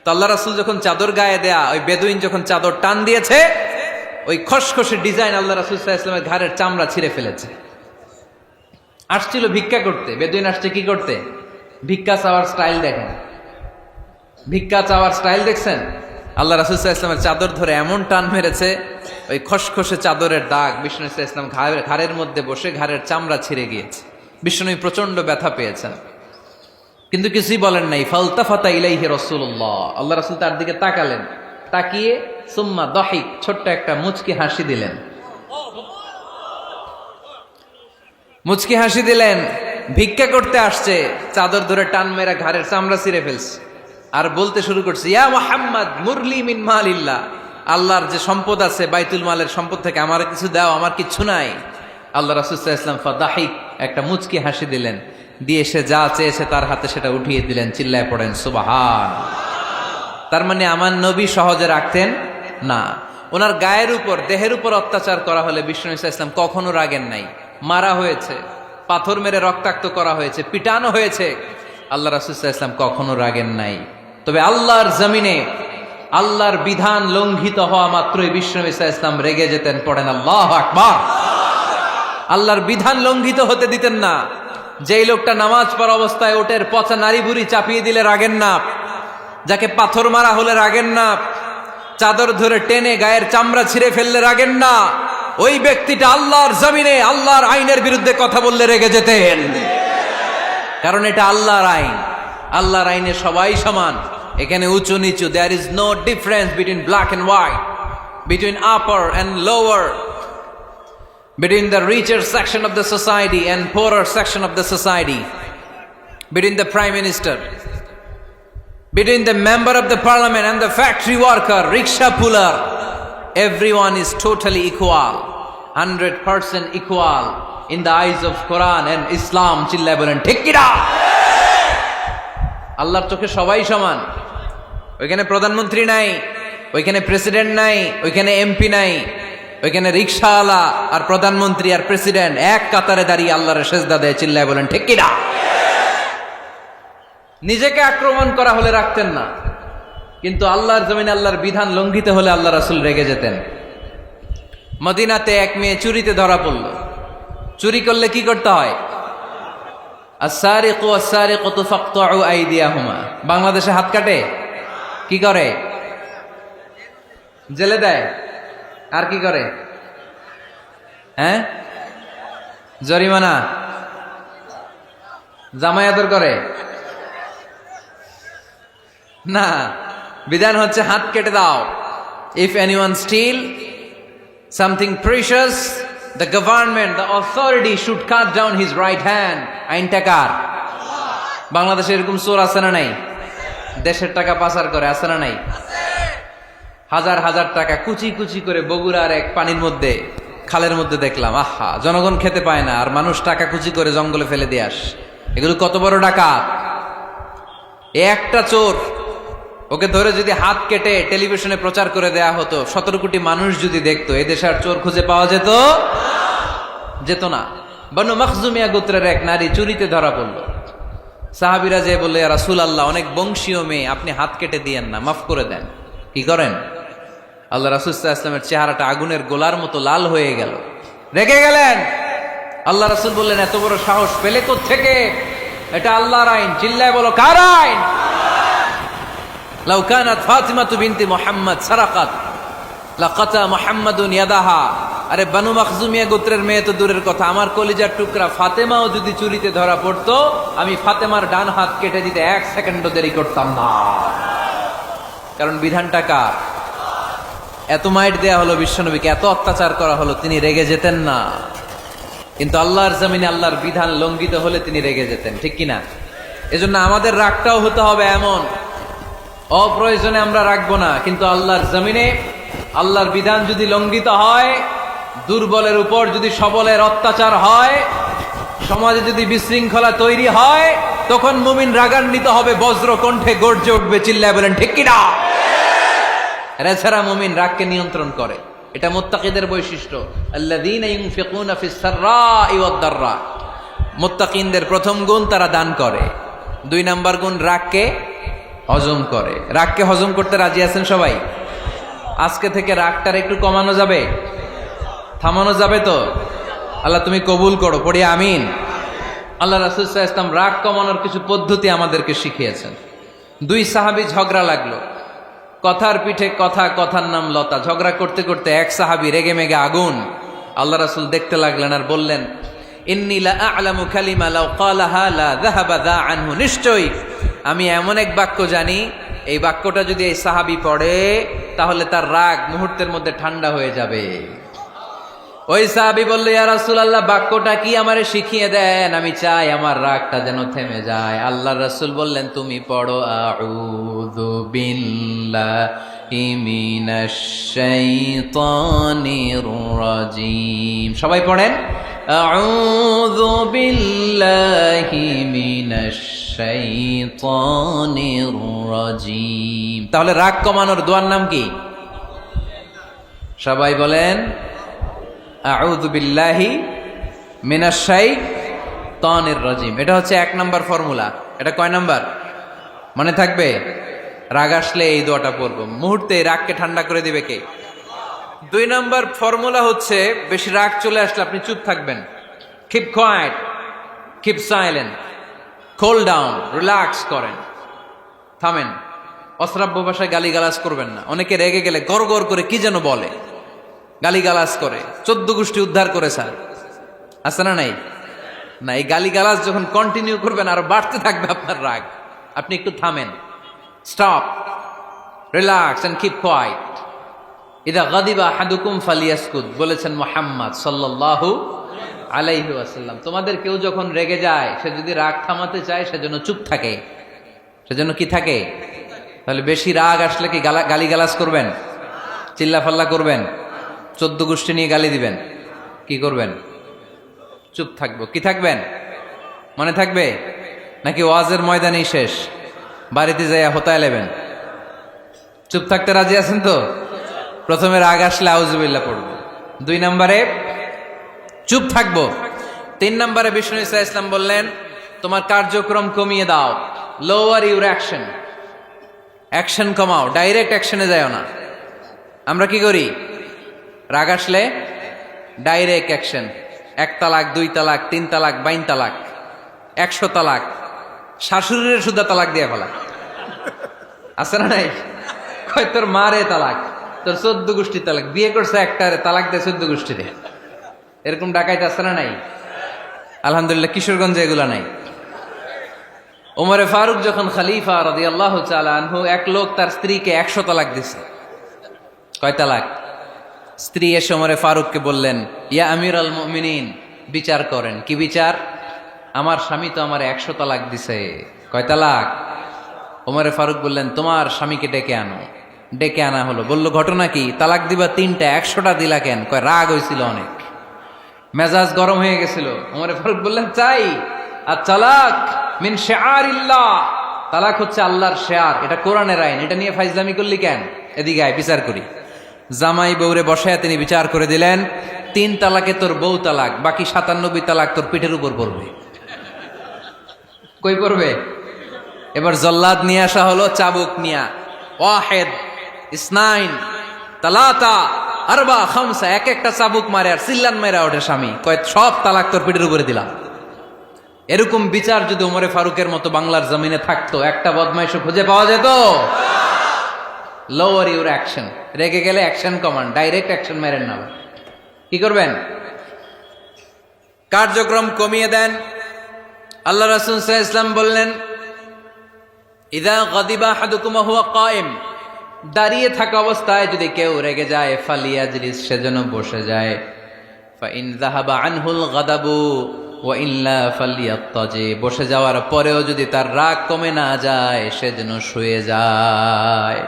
তো আল্লাহ রাসূল যখন চাদর গায়ে দেয়া, ওই বেদুইন যখন চাদর টান দিয়েছে, ওই খসখসে ডিজাইন আল্লাহ রাসূল সাল্লাল্লাহু আলাইহি ওয়াসাল্লামের ঘাড়ের চামড়া ছিঁড়ে ফেলেছে। আসছিল ভিক্ষা করতে, বেদুইন আসছে কি করতে? ভিক্ষা চাওয়ার স্টাইল দেখেন, ভিক্ষা চাওয়ার স্টাইল দেখছেন? আল্লাহ রাসূল সাল্লাল্লাহু আলাইহি ওয়াসাল্লামের চাদর ধরে এমন টান মেরেছে, ওই খসখসে চাদরের দাগ বিষ্ণু সাল্লাল্লাহু আলাইহি ওয়াসাল্লাম ঘাড়ের মধ্যে বসে ঘাড়ের চামড়া ছিঁড়ে গিয়েছে। বিষ্ণু প্রচন্ড ব্যথা পেয়েছেন, কিন্তু কিছুই বলেন নাই। ফালতাফাতা ইলাইহি রাসূলুল্লাহ, আল্লাহ রাসূল তার দিকে তাকালেন, তাকিয়ে সুম্মা দাহিক, ছোট্ট একটা মুচকি হাসি দিলেন। মুচকি হাসি দিলেন। ভিক্ষা করতে আসছে, চাদর ধরে টান মেরা ঘাড়ের চামড়া ছিঁড়ে ফেলছে, আর বলতে শুরু করছে, ইয়া মুহাম্মদ মুরলি মিন মালিল্লাহ, আল্লাহর যে সম্পদ আছে বাইতুল মালের সম্পদ থেকে আমার কিছু দাও, আমার কিচ্ছু নাই। আল্লাহ রাসূল সাল্লাল্লাহু আলাইহি ওয়াসাল্লাম ফাদাহিক, একটা মুচকি হাসি দিলেন, দিয়ে সে যা চেয়েছে তার হাতে সেটা উঠিয়ে দিলেন। চিল্লায় পড়েন সুবহান। তার মানে আমার নবী সহজে রাখতেন না। ওনার গায়ের উপর, দেহের উপর অত্যাচার করা হলে বিষ্ণু সাল্লাল্লাহু আলাইহি ওয়াসাল্লাম কখনো রাগেন নাই। মারা হয়েছে, পাথর মেরে রক্তাক্ত করা হয়েছে, পিটানো হয়েছে, আল্লাহ রাসূল সাল্লাল্লাহু আলাইহি ওয়াসাল্লাম কখনো রাগেন নাই। তবে আল্লাহর জমিনে আল্লাহর বিধান লঙ্ঘিত হওয়া মাত্রই বিশ্বনবী সাল্লাল্লাহু আলাইহি ওয়াসাল্লাম রেগে যেতেন। পড়েন আল্লাহু আকবার। আল্লাহর বিধান লঙ্ঘিত হতে দিতেন না। যেই লোকটা নামাজ পড়া অবস্থায় ওটের পচা নারী বুড়ি চাপিয়ে দিলে রাগেন না, যাকে পাথর মারা হলে রাগেন না, চাদর ধরে টেনে গায়ের চামড়া ছিঁড়ে ফেললে রাগেন না, ওই ব্যক্তিটা আল্লাহর জমিনে আল্লাহর আইনের বিরুদ্ধে কথা বললে রেগে যেতেন। কারণ এটা আল্লাহর আইন। আল্লাহর আইনে সবাই সমান, এখানে উঁচু নিচু, there is no difference between black and white, between upper and lower, between the richer section of the society and poorer section of the society, between the prime minister, between the member of the parliament and the factory worker, rickshaw puller, everyone is totally equal, 100% equal in the eyes of Quran and Islam. চিল্লায় বলেন ঠিক কি না? আল্লাহর চোখে সবাই সমান। ওইখানে প্রধানমন্ত্রী নাই, ওইখানে প্রেসিডেন্ট নাই, ওইখানে এমপি নাই, ওইখানে রিকশাওয়ালা আর প্রধানমন্ত্রী আর প্রেসিডেন্ট এক কাতারে দাঁড়িয়ে আল্লাহর সেজদা দেয়। চিল্লায় বলেন ঠিক কি না? নিজেকে আক্রমণ করা হলে রাখতেন না, কিন্তু আল্লাহর জমিনে আল্লাহর বিধান লঙ্ঘিত হলে আল্লাহ রাসূল রেগে যেতেন। মদিনাতে এক মেয়ে চুরিতে ধরা পড়ল। চুরি করলে কি করতে হয়? আস-সারিকু ওয়াস-সারিকাতু ফাকতাউ আইদিয়াহুমা। বাংলাদেশে হাত কাটে, কি করে? জেলে দেয়। আর কি করে? জরিমানা, জামাই আদর করে না, বিধান হচ্ছে হাত কেটে দাও। If anyone steal something precious, the government, the authority should cut down his right hand. আইনটা কার? বাংলাদেশে এরকম চোর আছে না নাই? দেশের টাকা পাচার করে, আছে না নাই? হাজার হাজার টাকা কুচি কুচি করে বগুড়ার এক পানির মধ্যে, খালের মধ্যে দেখলাম। আহা, জনগণ খেতে পায় না আর মানুষ টাকা কুচি করে জঙ্গলে ফেলে দিয়ে আস। এগুলো কত বড় ডাকাত! একটা চোর, ওকে ধরে যদি হাত কেটে টেলিভিশনে প্রচার করে দেয়া হতো, 17 কোটি মানুষ যদি দেখতো, এদেশে আর চোর খুঁজে পাওয়া যেত না। বনু মখজুমিয়া গোত্রের এক নারী চুরিতে ধরা পড়ল। সাহাবীরা যে বললে, ইয়া রাসূলুল্লাহ, অনেক বংশীয় মেয়ে, আপনি হাত কেটে দিয়েন না, মাফ করে দেন। কি করেন? আল্লাহ রাসূল সাল্লাল্লাহু আলাইহি ওয়াসাল্লামের চেহারাটা আগুনের গোলার মতো লাল হয়ে গেল, রেগে গেলেন। আল্লাহ রাসূল বললেন, এত বড় সাহস পেলে কোত্থেকে? এটা আল্লাহর আইন। চিল্লায় বলো, কার আইন? লাউ কানাত ফাতিমাতু বিনতি মুহাম্মদ সারাকাত লাকাতা মুহাম্মাদুন ইয়াদাহা। আরে বনু মখজুমিয়া গোত্রের মেয়ে তো দূরের কথা, আমার কলিজার টুকরা ফাতেমাও যদি চুরিতে ধরা পড়তো, আমি ফাতেমার ডান হাত কেটে দিতে 1 সেকেন্ডও দেরি করতাম না। কারণ বিধানটা কার? এত মাইট দেয়া হলো বিশ্বনবীকে, এত অত্যাচার করা হলো, তিনি রেগে যেতেন না। কিন্তু আল্লাহর জমিনে আল্লাহর বিধান লঙ্ঘিত হলে তিনি রেগে যেতেন। ঠিক কিনা? এজন্য আমাদের রাগটাও হতে হবে এমন, অপ্রয়োজনে আমরা রাখবো না, কিন্তু আল্লাহর জমিনে আল্লাহর বিধান যদি লঙ্ঘিত হয়, দুর্বলের উপর যদি সবলের অত্যাচার হয়, সমাজে যদি বিশৃঙ্খলা তৈরি হয়, তখন মুমিন রাগান্বিত হবে, বজ্র কণ্ঠে গর্জে উঠবে। চিল্লায় বলেন ঠিক কিনা? এছাড়া মুমিন রাগকে নিয়ন্ত্রণ করে। এটা মুত্তাকিদের বৈশিষ্ট্য। আল্লাযীনা ইউনফিকুনা ফিস সাররাই ওয়াদ দাররা। মুত্তাকিনদের প্রথম গুণ, তারা দান করে। 2 নাম্বার গুণ, রাগকে হজম করে। রাগকে হজম করতে রাজি আছেন সবাই? আজকে থেকে রাগটার একটু কমানো যাবে, থামানো যাবে তো? আল্লাহ তুমি কবুল করো, পড়ি আমিন। আল্লাহ রাসূল সাল্লাল্লাহু আলাইহি ওয়াসাল্লাম রাগ কমানোর কিছু পদ্ধতি আমাদেরকে শিখিয়েছেন। 2 সাহাবী ঝগড়া লাগলো, কথার পিঠে কথা, কথার নাম লতা। ঝগড়া করতে করতে এক সাহাবী রেগে মেগে আগুন। আল্লাহ রাসূল দেখতে লাগলেন আর বললেন, ইন্নী লা আ'লামু কালিমা লাউ ক্বালাহা লা যাহাবা যা আনহু। নিশ্চয়ই আমি এমন এক বাক্য জানি, এই বাক্যটা যদি এই সাহাবী পড়ে, তাহলে তার রাগ মুহূর্তের মধ্যে ঠান্ডা হয়ে যাবে। ওই সাহাবী বলল, ইয়া রাসূলুল্লাহ, বাক্যটা কি আমারে শিখিয়ে দেন, আমি চাই আমার রাগটা যেন থেমে যায়। আল্লাহর রাসূল বললেন, তুমি পড়ো আউযু বিল্লাহি মিনাশ শাইতানির রাজীম। সবাই পড়েন, আউযু বিল্লাহি মিনাশ শাইতানির রাজীম। তাহলে রাগ কমানোর দোয়ার নাম কি? সবাই বলেন, আউযু বিল্লাহি মিনাশ শাইতানির রাজীম। এটা হচ্ছে 1 নাম্বার ফর্মুলা। এটা কয় নাম্বার? মনে থাকবে? রাগ আসলে এই দোয়াটা পড়বো, মুহূর্তে রাগকে ঠান্ডা করে দিবে কে? 2 নম্বর ফর্মুলা হচ্ছে, বেশি রাগ চলে আসলে আপনি চুপ থাকবেন। Keep quiet, keep silent, cool down, relax করেন, থামেন। অশ্রাব্য ভাষায় গালিগালাজ করবেন না। অনেকে রেগে গেলে গড় গড় করে কি যেন বলে, গালিগালাজ করে, 14 গোষ্ঠী উদ্ধার করে স্যার, আছে না নাই? না, এই গালিগালাজ যখন কন্টিনিউ করবেন আরো বাড়তে থাকবে আপনার রাগ। আপনি একটু থামেন, stop, relax and keep quiet. ইদা গাদিবা আহাদুকুম ফালিয়াসকুত বলেছেন মুহাম্মদ সাল্লাল্লাহু আলাইহি ওয়াসাল্লাম। তোমাদের কেউ যখন রেগে যায়, সে যদি রাগ থামাতে চায় সেজন্য চুপ থাকে, সেজন্য কি থাকে? তাহলে বেশি রাগ আসলে কি গালিগালাজ করবেন, চিল্লাফাল্লা করবেন, 14 গোষ্ঠী নিয়ে গালি দিবেন? কি করবেন? চুপ থাকবো। কি থাকবেন? মনে থাকবে নাকি ওয়াজের ময়দানেই শেষ, বাড়িতে যাইয়া হোতায় নেবেন? চুপ থাকতে রাজি আছেন তো? প্রথমে রাগ আসলে আউযুবিল্লাহ পড়বো, 2 নম্বরে চুপ থাকবো, 3 নম্বরে বিষ্ণু ঈসা ইসলাম বললেন তোমার কার্যক্রম কমিয়ে দাও, লোয়ার ইউর অ্যাকশন, অ্যাকশন কমাও, ডাইরেক্ট অ্যাকশনে যাও না। আমরা কি করি? রাগ আসলে ডাইরেক্ট অ্যাকশন, 1 তালাক, 2 তালাক, 3 তালাক, 22 তালাক, 100 তালাক, শাশুড়ির সুদ্ধা তালাক দিয়ে ফেলা, আছে না নাই? কয় তোর মারে তালাক, তোর 14 গোষ্ঠী তালাক, বিয়ে করছে একটারে তালাক দেয় 14 গোষ্ঠীরে, এরকম ডাকাইতে আছে না নাই? আলহামদুলিল্লাহ কিশোরগঞ্জে এগুলা নাই। ওমরে ফারুক যখন খলিফা রাদিয়াল্লাহু তাআলা আনহু, এক লোক তার স্ত্রীকে 100 তালাক দিছে। কয় তালাক? স্ত্রী এসে ওমরে ফারুককে বললেন, ইয়া আমিরুল মুমিনিন, বিচার করেন। কি বিচার? আমার স্বামী তো আমার 100 তালাক দিছে। কয় তালাক? ওমরে ফারুক বললেন, তোমার স্বামীকে ডেকে আনো। ডেকে আনা হলো। বলল, ঘটনা কি? তালাক দিবা 3টা, 100টা দিলা কেন? কয় রাগ হয়েছিল অনেক, মেজাজ গরম হয়ে গেছিল। ওমরে ফারুক বললেন, চাই। আর তালাক মিন শিআরিল্লাহ, তালাক হচ্ছে আল্লাহর শিআর, এটা কোরআনের আইন, এটা নিয়ে ফাইজলামি করলি কেন? এদিকে আয়, বিচার করি। জামাই বউরে বসায় তিনি বিচার করে দিলেন, 3 তালাকে তোর বউ তালাক, বাকি 97 তালাক তোর পিঠের উপর পড়বে। কই পড়বে? এবার জল্লাদ নিয়ে আসা হলো, চাবুক নিয়া, ওয়াহেদ, ইসনাইন, তালাতা, আরবা, খামসা, এক একটা চাবুক মারে আর চিল্লান মেরা ওঠে স্বামী। কয় সব তালাক তোর পিঠের উপরে দিলাম। এরকম বিচার যদি ওমরে ফারুকের মতো বাংলার জমিনে থাকতো, একটা বদমাইশও খুঁজে পাওয়া যেত? লোয়ার ইউর অ্যাকশন, রেগে গেলে অ্যাকশন কমান, ডাইরেক্ট অ্যাকশন মেরেন না। কি করবেন? কার্যক্রম কমিয়ে দেন। আল্লাহ রাসূল সাল্লাল্লাহু আলাইহি ওয়াসাল্লাম বললেন, ইযা গাদিবা আহাদুকুম ওয়া হুয়া কায়েম, দাঁড়িয়ে থাকা অবস্থায় যদি কেউ রেগে যায়, ফালিয়াজলিস, সেজন্য বসে যায়। ফাইন যাহাবা আনহুল গাদাবু ওয়া ইল্লা ফালিয়াত্তাজি, বসে যাওয়ার পরেও যদি তার রাগ কমে না যায়, সেজন্য শুয়ে যায়।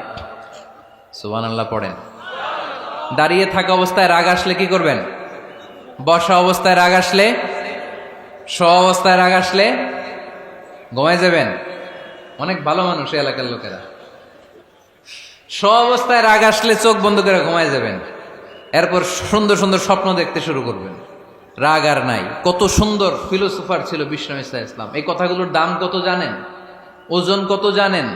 সুবহানাল্লাহ পড়েন। দাঁড়িয়ে থাকা অবস্থায় রাগ আসলে কি করবেন? বসা অবস্থায় রাগ আসলে, শোয়া অবস্থায় রাগ আসলে ঘুমায় যাবেন। অনেক ভালো মানুষ এই এলাকার লোকেরা। শোয়া অবস্থায় রাগ আসলে চোখ বন্ধ করে ঘুমায় যাবেন, এরপর সুন্দর সুন্দর স্বপ্ন দেখতে শুরু করবেন। রাগ আর নাই। কত সুন্দর ফিলোসোফার ছিল বিষ্ণু ঈসা ইসলাম। এই কথাগুলোর দাম কত জানেন? ওজন কত জানেন?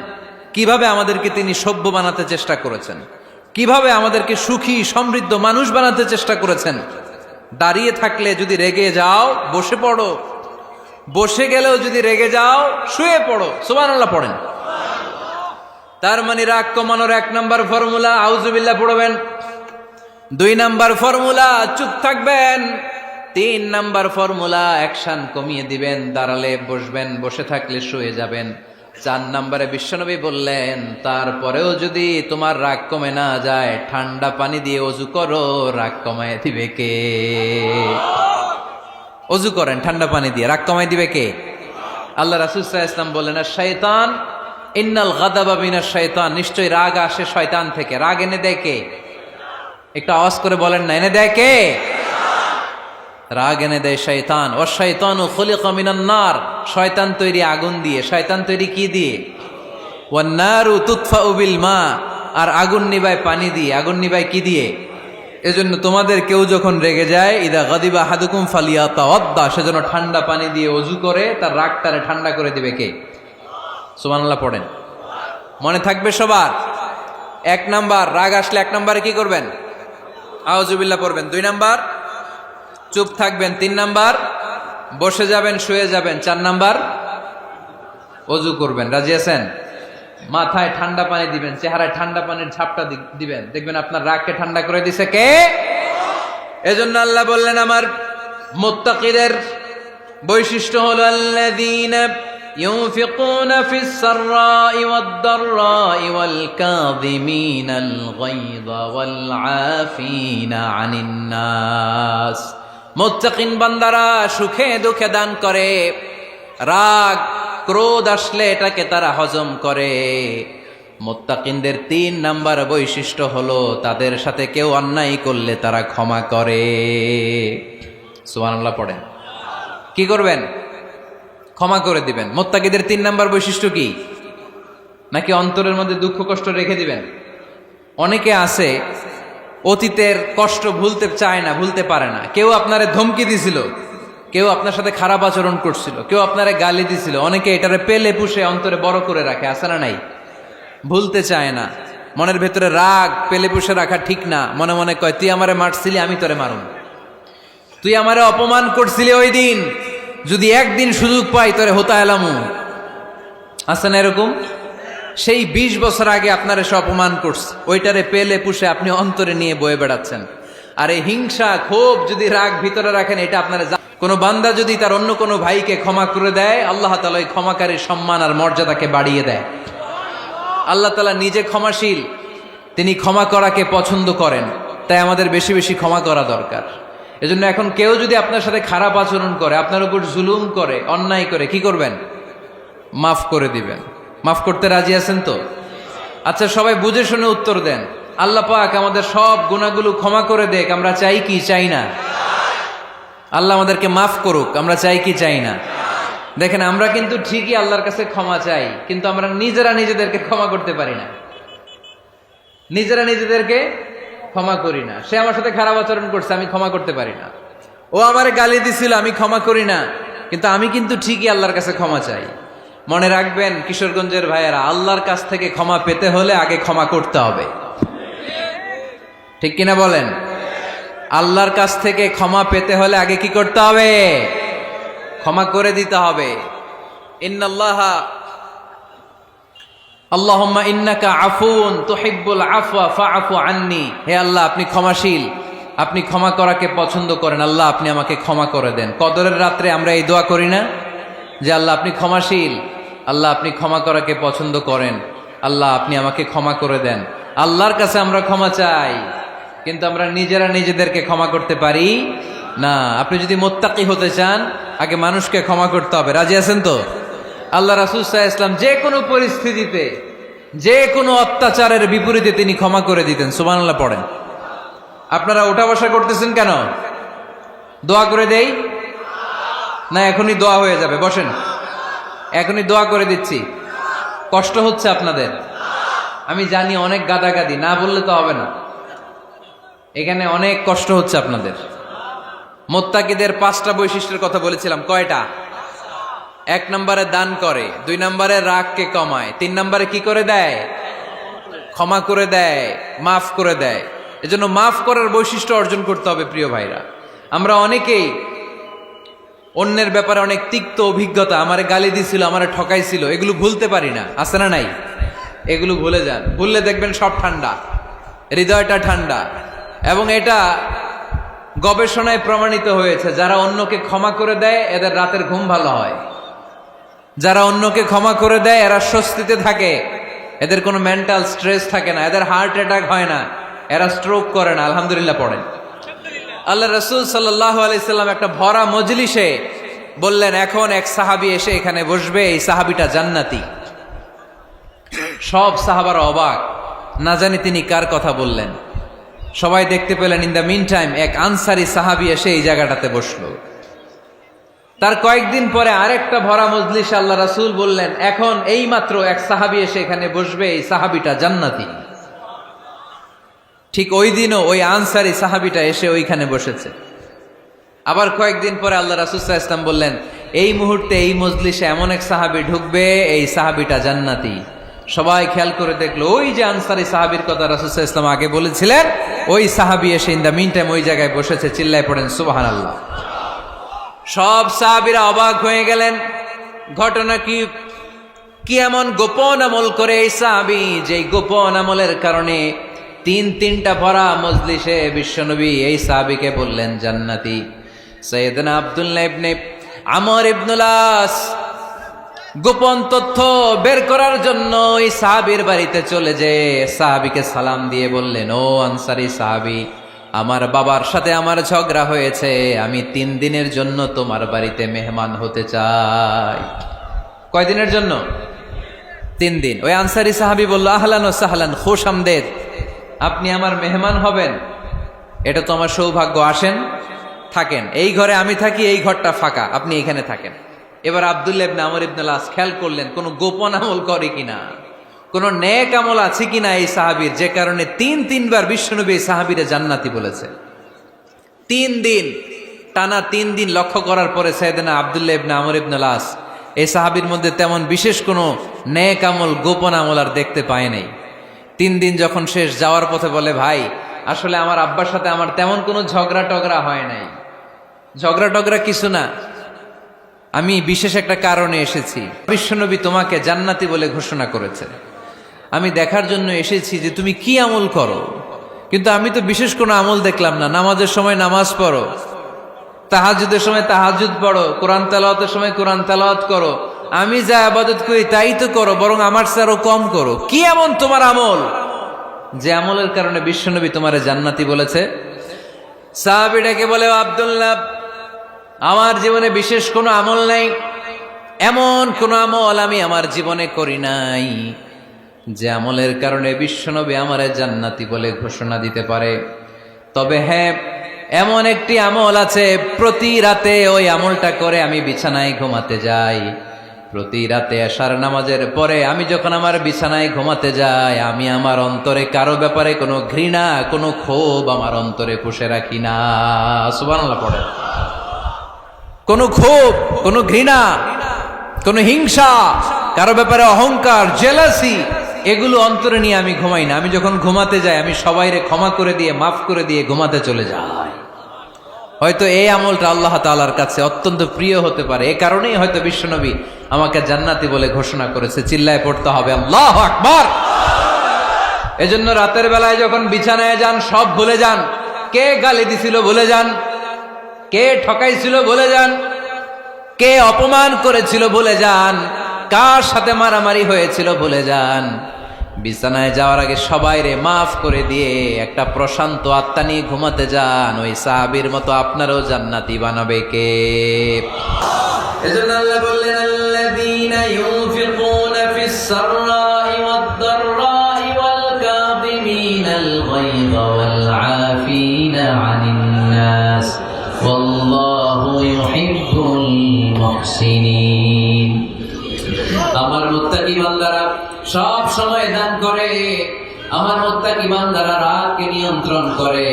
কিভাবে আমাদেরকে তিনি সভ্য বানাতে চেষ্টা করেছেন, কিভাবে আমাদেরকে সুখী সমৃদ্ধ মানুষ বানাতে চেষ্টা করেছেন। দাঁড়িয়ে থাকলে যদি রেগে যাও, বসে পড়ো। বসে গেলেও যদি রেগে যাও, শুয়ে পড়ো। সুবহানাল্লাহ পড়েন। তার মানে রাগ কমানোর 1 নম্বর ফর্মুলা আউযুবিল্লাহ পড়বেন, 2 নম্বর ফর্মুলা চুপ থাকবেন, 3 নম্বর ফর্মুলা অ্যাকশন কমিয়ে দিবেন, দাঁড়ালে বসবেন, বসে থাকলে শুয়ে যাবেন। 4 নম্বরে বিশ্বনবী বললেন, তারপরেও যদি তোমার রাগ কমে না যায়, ঠান্ডা পানি দিয়ে ওযু করো, রাগ কমায় দিবে কে? ওযু করেন ঠান্ডা পানি দিয়ে, রাগ কমায় দিবে কে? আল্লাহ রাসূল সাল্লাল্লাহু আলাইহি ওয়াসাল্লাম বললেন, আর শয়তান, ইন্নাল গাদাবা মিনাশ শয়তান, নিশ্চয়ই রাগ আসে শয়তান থেকে। রাগ এনে দেয় কে? একটু আওয়াজ করে বলেন না, এনে দেয় কে? রাগ এনে দেয় শয়তান। ও শয়তানু খুলিকা মিনান নার, শয়তান তৈরি আগুন দিয়ে। শয়তান তৈরি কি দিয়ে? ওয়ান নারু তুতফাউ বিল মা, আর আগুন নিবায় পানি দিয়ে। আগুন নিবায় কি দিয়ে? এজন্য তোমাদের কেউ যখন রেগে যায়, ইদা গাদিবা আহাদুকুম ফালিয়াতাওয়াদ্দা, সেজন্য ঠান্ডা পানি দিয়ে ওযু করে তার রাগটারে ঠান্ডা করে দিবে কে? সুবহানাল্লাহ পড়েন। মনে থাকবে সবার? 1 নাম্বার, রাগ আসলে 1 নাম্বারে কি করবেন? আউযুবিল্লাহ পড়বেন। 2 নাম্বার, চুপ থাকবেন। 3 নাম্বার, বসে যাবেন, শুয়ে যাবেন। 4 নাম্বার, ওযু করবেন। রাজি আছেন? মাথায় ঠান্ডা পানি দিবেন, চেহারায় ঠান্ডা পানির ঝাপটা দিবেন, দেখবেন আপনার রাগকে ঠান্ডা করে দিছে কে? এজন্য আল্লাহ বললেন আমার মুত্তাকিদের বৈশিষ্ট্য হলো আল্লাযীনা ইউনফিকুনা ফিস সাররাই ওয়াদ দাররাই ওয়াল কাযিমিনাল গায়যা ওয়াল আফিনা আনিন নাস। মুত্তাকিন বান্দারা সুখে দুঃখে দান করে, রাগ ক্রোধ আসলে এটাকে তারা হজম করে। মুত্তাকিনদের 3 নাম্বার বৈশিষ্ট্য হলো তাদের সাথে কেউ অন্যায় করলে তারা ক্ষমা করে। সুবহানাল্লাহ পড়েন। কি করবেন? ক্ষমা করে দিবেন। মুত্তাকিদের 3 নাম্বার বৈশিষ্ট্য কি? নাকি অন্তরের মধ্যে দুঃখ কষ্ট রেখে দিবেন? অনেকে আছে অতীতের কষ্ট ভুলতে চায় না, ভুলতে পারে না। কেউ আপনারে ধমকি দিছিল, কেউ আপনার সাথে খারাপ আচরণ করছিল, কেউ আপনারে গালি দিছিল, অনেকে এটারে পেলে পুষে অন্তরে বড় করে রাখে, আছে না নাই? ভুলতে চায় না। মনের ভেতরে রাগ পেলে পুষে রাখা ঠিক না। মনে মনে কয় তুই আমারে মারছিলি, আমি তোরে মারুম। তুই আমারে অপমান করছিলি ওই দিন, যদি একদিন সুযোগ পাই তোরে হতা এলামু। আছে না এরকম? সেই 20 বছর আগে আপনার এসে অপমান করছে, ওইটারে পেলে পুষে আপনি অন্তরে নিয়ে বয়ে বেড়াচ্ছেন। আর এই হিংসা ক্ষোভ যদি রাগ ভিতরে রাখেন, এটা আপনার কোন বান্দা যদি তার অন্য কোনো ভাইকে ক্ষমা করে দেয়, আল্লাহ তাআলা ওই ক্ষমাকারীর সম্মান আর মর্যাদাকে বাড়িয়ে দেয়। আল্লাহ তাআলা নিজে ক্ষমাশীল, তিনি ক্ষমা করাকে পছন্দ করেন। তাই আমাদের বেশি বেশি ক্ষমা করা দরকার। এজন্য এখন কেউ যদি আপনার সাথে খারাপ আচরণ করে, আপনার উপর জুলুম করে, অন্যায় করে, কি করবেন? মাফ করে দিবেন। মাফ করতে রাজি আছেন তো? আচ্ছা, সবাই বুঝে শুনে উত্তর দেন। আল্লাহ পাক আমাদের সব গুনাহগুলো ক্ষমা করে দেখ, আমরা চাই কি চাই না? আল্লাহ আমাদেরকে মাফ করুক, আমরা চাই কি চাই না? দেখেন, আমরা কিন্তু ঠিকই আল্লাহর কাছে ক্ষমা চাই, কিন্তু আমরা নিজেরা নিজেদেরকে ক্ষমা করতে পারি না। নিজেরা নিজেদেরকে ক্ষমা করি না। সে আমার সাথে খারাপ আচরণ করছে, আমি ক্ষমা করতে পারি না। ও আমারে গালি দিছিল, আমি ক্ষমা করি না, কিন্তু আমি কিন্তু ঠিকই আল্লাহর কাছে ক্ষমা চাই। মনে রাখবেন কিশোরগঞ্জের ভাইয়েরা, আল্লাহর কাছ থেকে ক্ষমা পেতে হলে আগে ক্ষমা করতে হবে। ঠিক কিনা বলেন? আল্লাহর কাছ থেকে ক্ষমা পেতে হলে আগে কি করতে হবে? ক্ষমা করে দিতে হবে। ইন্নাল্লাহা আল্লাহুম্মা ইন্নাকা আফুন তুহিব্বুল আফওয়া ফাআফু আন্নি। হে আল্লাহ, আপনি ক্ষমাশীল, আপনি ক্ষমা করাকে পছন্দ করেন। আল্লাহ, আপনি আমাকে ক্ষমা করে দেন। কদরের রাত্রে আমরা এই দোয়া করি না যে আল্লাহ আপনি ক্ষমাশীল, আল্লাহ আপনি ক্ষমা করাকে পছন্দ করেন, আল্লাহ আপনি আমাকে ক্ষমা করে দেন। আল্লাহর কাছে আমরা ক্ষমা চাই, কিন্তু আমরা নিজেরা নিজেদেরকে ক্ষমা করতে পারি না। আপনি যদি মুত্তাকি হতে চান, আগে মানুষকে ক্ষমা করতে হবে। রাজি আছেন তো? আল্লাহ রাসূল সাল্লাল্লাহু আলাইহি ওয়াসাল্লাম যে কোনো পরিস্থিতিতে, যে কোনো অত্যাচারের বিপরীতে তিনি ক্ষমা করে দিতেন। সুবহানাল্লাহ পড়েন। আপনারা ওঠা বসা করতেছেন কেন? দোয়া করে দেই না? এখনই দোয়া হয়ে যাবে, বসেন। এখনই দোয়া করে দিচ্ছি। কষ্ট হচ্ছে আপনাদের, আমি জানি, অনেক গাদাগাদি, না বললে তো হবে না। এখানে অনেক কষ্ট হচ্ছে আপনাদের। মুত্তাকিদের 5টা বৈশিষ্ট্যের কথা বলেছিলাম, কয়টা? 1 নম্বরে দান করে, 2 নম্বরে রাগকে কমায়, 3 নম্বরে কি করে দেয়? ক্ষমা করে দেয়, মাফ করে দেয়। এজন্য মাফ করার বৈশিষ্ট্য অর্জন করতে হবে। প্রিয় ভাইরা, আমরা অনেকেই অন্যের ব্যাপারে অনেক তিক্ত অভিজ্ঞতা, আমারে গালি দিছিল, আমারে ঠকাইছিল, এগুলো ভুলতে পারি না। আছে না নাই? এগুলো ভুলে যান। ভুললে দেখবেন সব ঠান্ডা, হৃদয়টা ঠান্ডা। এবং এটা গবেষণায় প্রমাণিত হয়েছে, যারা অন্যকে ক্ষমা করে দেয় এদের রাতের ঘুম ভালো হয়। যারা অন্যকে ক্ষমা করে দেয় এরা স্বস্তিতে থাকে, এদের কোনো মেন্টাল স্ট্রেস থাকে না, এদের হার্ট অ্যাটাক হয় না, এরা স্ট্রোক করে না। আলহামদুলিল্লাহ পড়েন। আল্লাহ রাসূল সাল্লাল্লাহু আলাইহি সাল্লাম একটা ভরা মজলিসে বললেন, এখন এক সাহাবী এসে এখানে বসবে, এই সাহাবীটা জান্নাতি। সব সাহাবারা অবাক, না জানি তিনি কার কথা বললেন। সবাই দেখতে পেলেন, ইন দ্য মিন টাইম এক আনসারি সাহাবী এসে এই জায়গাটাতে বসলো। তার কয়েকদিন পরে আরেকটা ভরা মজলিসে আল্লাহ রাসূল বললেন, এখন এই মাত্র এক সাহাবী এসে এখানে বসবে, এই সাহাবীটা জান্নাতি। ঠিক ওই দিনও ওই আনসারি সাহাবীটা এসে ওইখানে বসেছে। আবার কয়েকদিন পরে আল্লাহ রাসূল সাল্লাল্লাহু আলাইহি ওয়াসাল্লাম বললেন, এই মুহূর্তে এই মজলিসে এমন এক সাহাবী ঢুকবে, এই সাহাবীটা জান্নাতি। সবাই খেয়াল করে দেখলো ওই যে আনসারী সাহাবীর কথা রাসূল সাল্লাল্লাহু আলাইহি ওয়াসাল্লাম আগে বলেছিলেন, ওই সাহাবী এসে ইন দ্য মিন টাইম ওই জায়গায় বসেছে। চিল্লায় পড়েন সুবহানাল্লাহ। সব সাহাবীরা অবাক হয়ে গেলেন। ঘটনা কি? কি এমন গোপন আমল করে এই সাহাবী, যে গোপন আমলের কারণে তিনটা ভরা মজলিসে বিশ্বনবী এই সাহাবীকে বললেন জান্নাতি। সাইয়েদনা আব্দুল্লাহ ইবনে আমর ইবনুল আস গোপন তথ্য বের করার জন্য এই সাহাবীর বাড়িতে চলে যেয়ে সাহাবীকে সালাম দিয়ে বললেন, ও আনসারী সাহাবী, আমার বাবার সাথে আমার ঝগড়া হয়েছে, আমি 3 দিনের জন্য তোমার বাড়িতে মেহমান হতে চাই। কয়দিনের জন্য? 3 দিন। ওই আনসারী সাহাবী বলল, আহলান ও সাহলান, খুশ আমদেদ, আপনি আমার মেহমান হবেন, এটা তো আমার সৌভাগ্য, আসেন থাকেন, এই ঘরে আমি থাকি, এই ঘরটা ফাঁকা, আপনি এখানে থাকেন। এবার আব্দুল্লাহ ইবনে আমর ইবনুল আস খেয়াল করলেন কোনো গোপন আমল করে কিনা, কোনো নেক আমল আছে কিনা এই সাহাবীর, যে কারণে 3বার বিশ্বনবী এই সাহাবীরে জান্নাতি বলেছে। 3 দিন টানা 3 দিন লক্ষ্য করার পরে সাইয়েদনা আব্দুল্লাহ ইবনে আমর ইবনুল আস এই সাহাবীর মধ্যে তেমন বিশেষ কোনো নেক আমল, গোপন আমল আর দেখতে পায় নাই। 3 দিন যখন শেষ, যাওয়ার পথে বলে, ভাই আসলে আমার আব্বার সাথে আমার তেমন কোনো ঝগড়া টগড়া হয় নাই, ঝগড়া টগড়া কিছু না, আমি বিশেষ একটা কারণে এসেছি। বিশ্বনবী তোমাকে জান্নাতি বলে ঘোষণা করেছে, আমি দেখার জন্য এসেছি যে তুমি কি আমল করো, কিন্তু আমি তো বিশেষ কোনো আমল দেখলাম না। নামাজের সময় নামাজ পড়ো, তাহাজ্জুদের সময় তাহাজ্জুদ পড়ো, কোরআন তেলাওয়াতের সময় কোরআন তেলাওয়াত করো, আমি যা ইবাদত করি তাই তো করো, বরং আমার চেয়ে আরো কম করো। কি এমন তোমার আমল যে আমলের কারণে বিশ্বনবী তোমারে জান্নাতি বলেছে? সাহাবীটাকে বলে, আব্দুল্লাহ, আমার জীবনে বিশেষ কোনো আমল নাই, এমন কোন আমল আমি আমার জীবনে করি নাই যে আমলের কারণে বিশ্বনবী আমারে জান্নাতি বলে ঘোষণা দিতে পারে। তবে হ্যাঁ, এমন একটি আমল আছে, প্রতি রাতে ওই আমলটা করে আমি বিছানায় ঘুমাতে যাই। প্রতি রাতে এশার নামাজের পরে আমি যখন আমার বিছানায় ঘুমাতে যাই, আমি আমার অন্তরে কারো ব্যাপারে কোনো ঘৃণা, কোনো ক্ষোভ আমার অন্তরে পুষে রাখি না। সুবহানাল্লাহ পড়ে। কোনো ক্ষোভ, কোনো ঘৃণা, কোনো হিংসা, কারো ব্যাপারে অহংকার, জেলাসি, এগুলো অন্তরে নিয়ে আমি ঘুমাই না। আমি যখন ঘুমাতে যাই, আমি সবাইরে ক্ষমা করে দিয়ে, মাফ করে দিয়ে ঘুমাতে চলে যাই। হয়তো এই আমলটা আল্লাহ তাআলার কাছে অত্যন্ত প্রিয় হতে পারে, এই কারণেই হয়তো বিশ্বনবী আমাকে জান্নাতি বলে ঘোষণা করেছে। চিল্লায় পড়তে হবে আল্লাহু আকবার। এজন্য রাতের বেলায় যখন বিছানায় যান, সব ভুলে যান। কে গালি দিছিল ভুলে যান, কে ঠকাইছিল ভুলে যান, কে অপমান করেছিল ভুলে যান, কার সাথে মারামারি হয়েছিল ভুলে যান। বিছানায় যাওয়ার আগে সবাইরে মাফ করে দিয়ে একটা প্রশান্ত আত্মা নিয়ে ঘুমাতে যান। ওই সাহাবীর মতো আপনারও জান্নাতি বানাবে কে? এজন্য আল্লাহ বললেন, আল্লাযীনা ইউনফিকুনা ফিস সাররাই ওয়াদ দাররাই ওয়াল কাযিমিনাল গায়যা ওয়াল আফিনা আনিন নাস ওয়াল্লাহু ইউহিব্বুল মুহসিনিন। আমার মুত্তাকি বান্দারা সব সময় দান করে, আমার মুত্তাকি বান্দারা রাগকে নিয়ন্ত্রণ করে,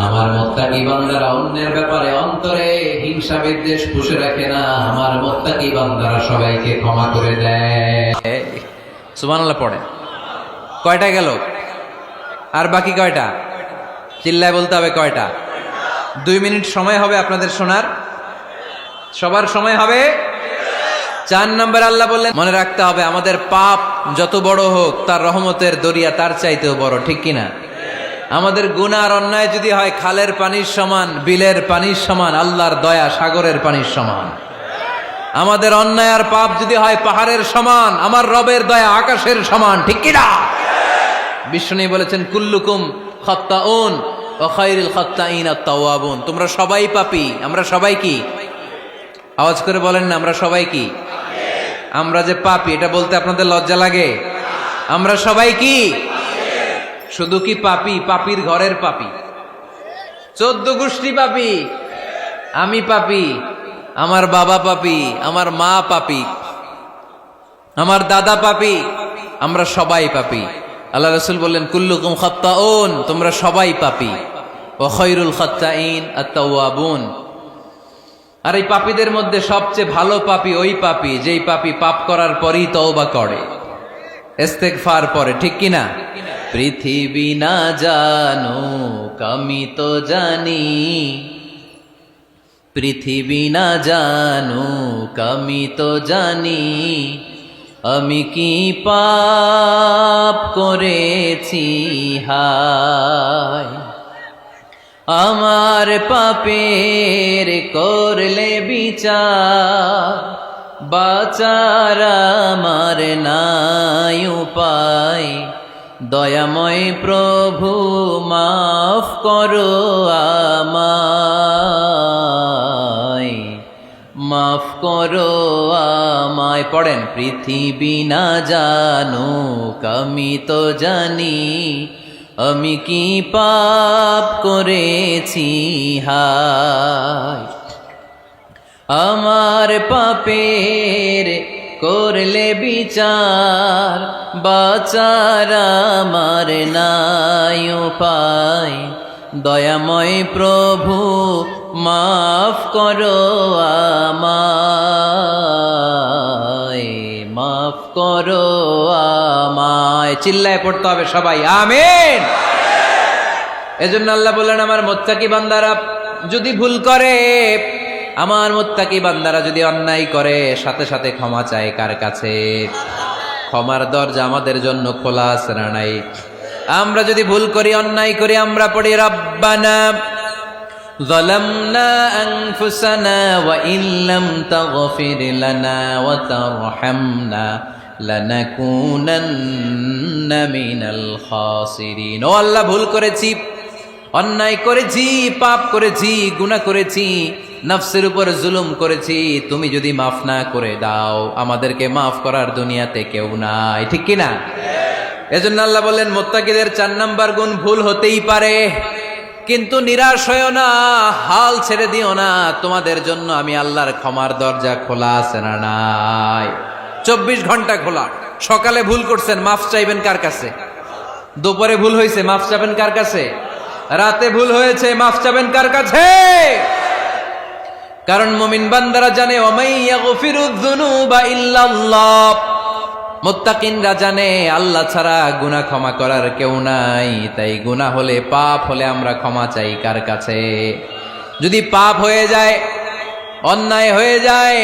আমার মুত্তাকি বান্দারা অন্যের ব্যাপারে অন্তরে হিংসা বিদ্বেষ পুষে রাখে না, আমার মুত্তাকি বান্দারা সবাইকে ক্ষমা করে দেয়। সুবহানাল্লাহ পড়ে। কয়টা গেল? আর বাকি কয়টা? চিল্লায় বলতে হবে কয়টা? 2 মিনিট সময় হবে আপনাদের শোনার। সবার সময় হবে। 4 নম্বর আল্লাহ বললেন, মনে রাখতে হবে আমাদের পাপ যত বড় হোক, তার রহমতের দরিয়া তার চাইতেও বড়, ঠিক কিনা? আমাদের গুনাহ আর অন্যায় যদি হয় খালের পানির সমান, বিলের পানির সমান, আল্লাহর দয়া সাগরের পানির সমান। আমাদের অন্যায় আর পাপ যদি হয় পাহাড়ের সমান, আমার রবের দয়া আকাশের সমান, ঠিক কিনা? বিষ্ণু বলেছেন, কুল্লুকুম খাত্তাউন ওয়া খায়রুল খাত্তাইন আত-তাওয়াবুন। তোমরা সবাই পাপী, আমরা সবাই কি? আওয়াজ করে বলেন না, আমরা সবাই কি? আমরা যে পাপী, এটা বলতে আপনাদের লজ্জা লাগে? আমরা সবাই কি? শুধু কি পাপী? পাপীর ঘরের পাপী, 14 গোষ্ঠী পাপী। আমি পাপী, আমার বাবা পাপী, আমার মা পাপী, আমার দাদা পাপী, আমরা সবাই পাপী। আল্লাহ রাসূল বললেন, কুল্লুকুম খাত্তাউন, তোমরা সবাই পাপী, ওয়া খায়রুল খাত্তাইন আত-তাওয়াবুন। আর এই পাপীদের মধ্যে সবচেয়ে ভালো পাপী ওই পাপী যেই পাপী পাপ করার পরই তওবা করে। ইস্তেগফার পরে, ঠিক কিনা? পৃথিবী না জানুক আমি তো জানি, পৃথিবী না জানুক আমি তো জানি, আমি কি পাপ করেছি হায়। আমার পাপের করলে বিচার, বাঁচার আমার নাই উপায়। দয়াময় প্রভু মাফ করো আমায়, মাফ করো আমায়। পড়েন, পৃথিবী না জানুক আমি তো জানি, আমি কি পাপ করেছি হায়। আমার পাপের করলে বিচার, বাঁচার আমার নাই উপায়। দয়াময় প্রভু মাফ করো আমায়, মাফ করো আমায়। চিল্লায় পড়তে হবে সবাই, আমিন। এজন্য আল্লাহ বললেন, আমার মুত্তাকি বান্দারা যদি ভুল করে, আমার মুত্তাকি বান্দারা যদি অন্যায় করে, সাথে সাথে ক্ষমা চায় কার কাছে? ক্ষমার দরজা আমাদের জন্য খোলা আছে না নাই? আমরা যদি ভুল করি, অন্যায় করি, আমরা পড়ি রব্বানা যালামনা আনফুসানা ওয়া ইল্লাম তাগফির লানা ওয়া তারহামনা লানাকুনান্না মিনাল খাসিরিন। ও আল্লাহ, ভুল করেছি, অন্যায় করেছি, পাপ করেছি, গুনাহ করেছি, নফসের উপর জুলুম করেছি। তুমি যদি মাফ না করে দাও, আমাদেরকে মাফ করার দুনিয়াতে কেউ নাই, ঠিক কিনা? এজন্য আল্লাহ বললেন, মুত্তাকিদের 4 নাম্বার গুণ, ভুল হতেই পারে কিন্তু নিরাশ হয়ো না, হাল ছেড়ে দিও না। তোমাদের জন্য আমি আল্লাহর ক্ষমার দরজা খোলা আছে না নাই? 24 ঘন্টা খোলা। সকালে ভুল করছেন, মাফ চাইবেন কার কাছে? দুপুরে ভুল হয়েছে, মাফ চাইবেন কার কাছে? রাতে ভুল হয়েছে, মাফ চাইবেন কার কাছে? কারণ মুমিন বান্দারা জানে, ওয়ামাই ইয়াগফিরুয যুনুবা ইল্লাল্লাহ। মুত্তাকিনরা জানে, আল্লাহ ছাড়া গুনাহ ক্ষমা করার কেউ নাই। তাই গুনাহ হলে, পাপ হলে আমরা ক্ষমা চাই কার কাছে? যদি পাপ হয়ে যায়, অন্যায় হয়ে যায়,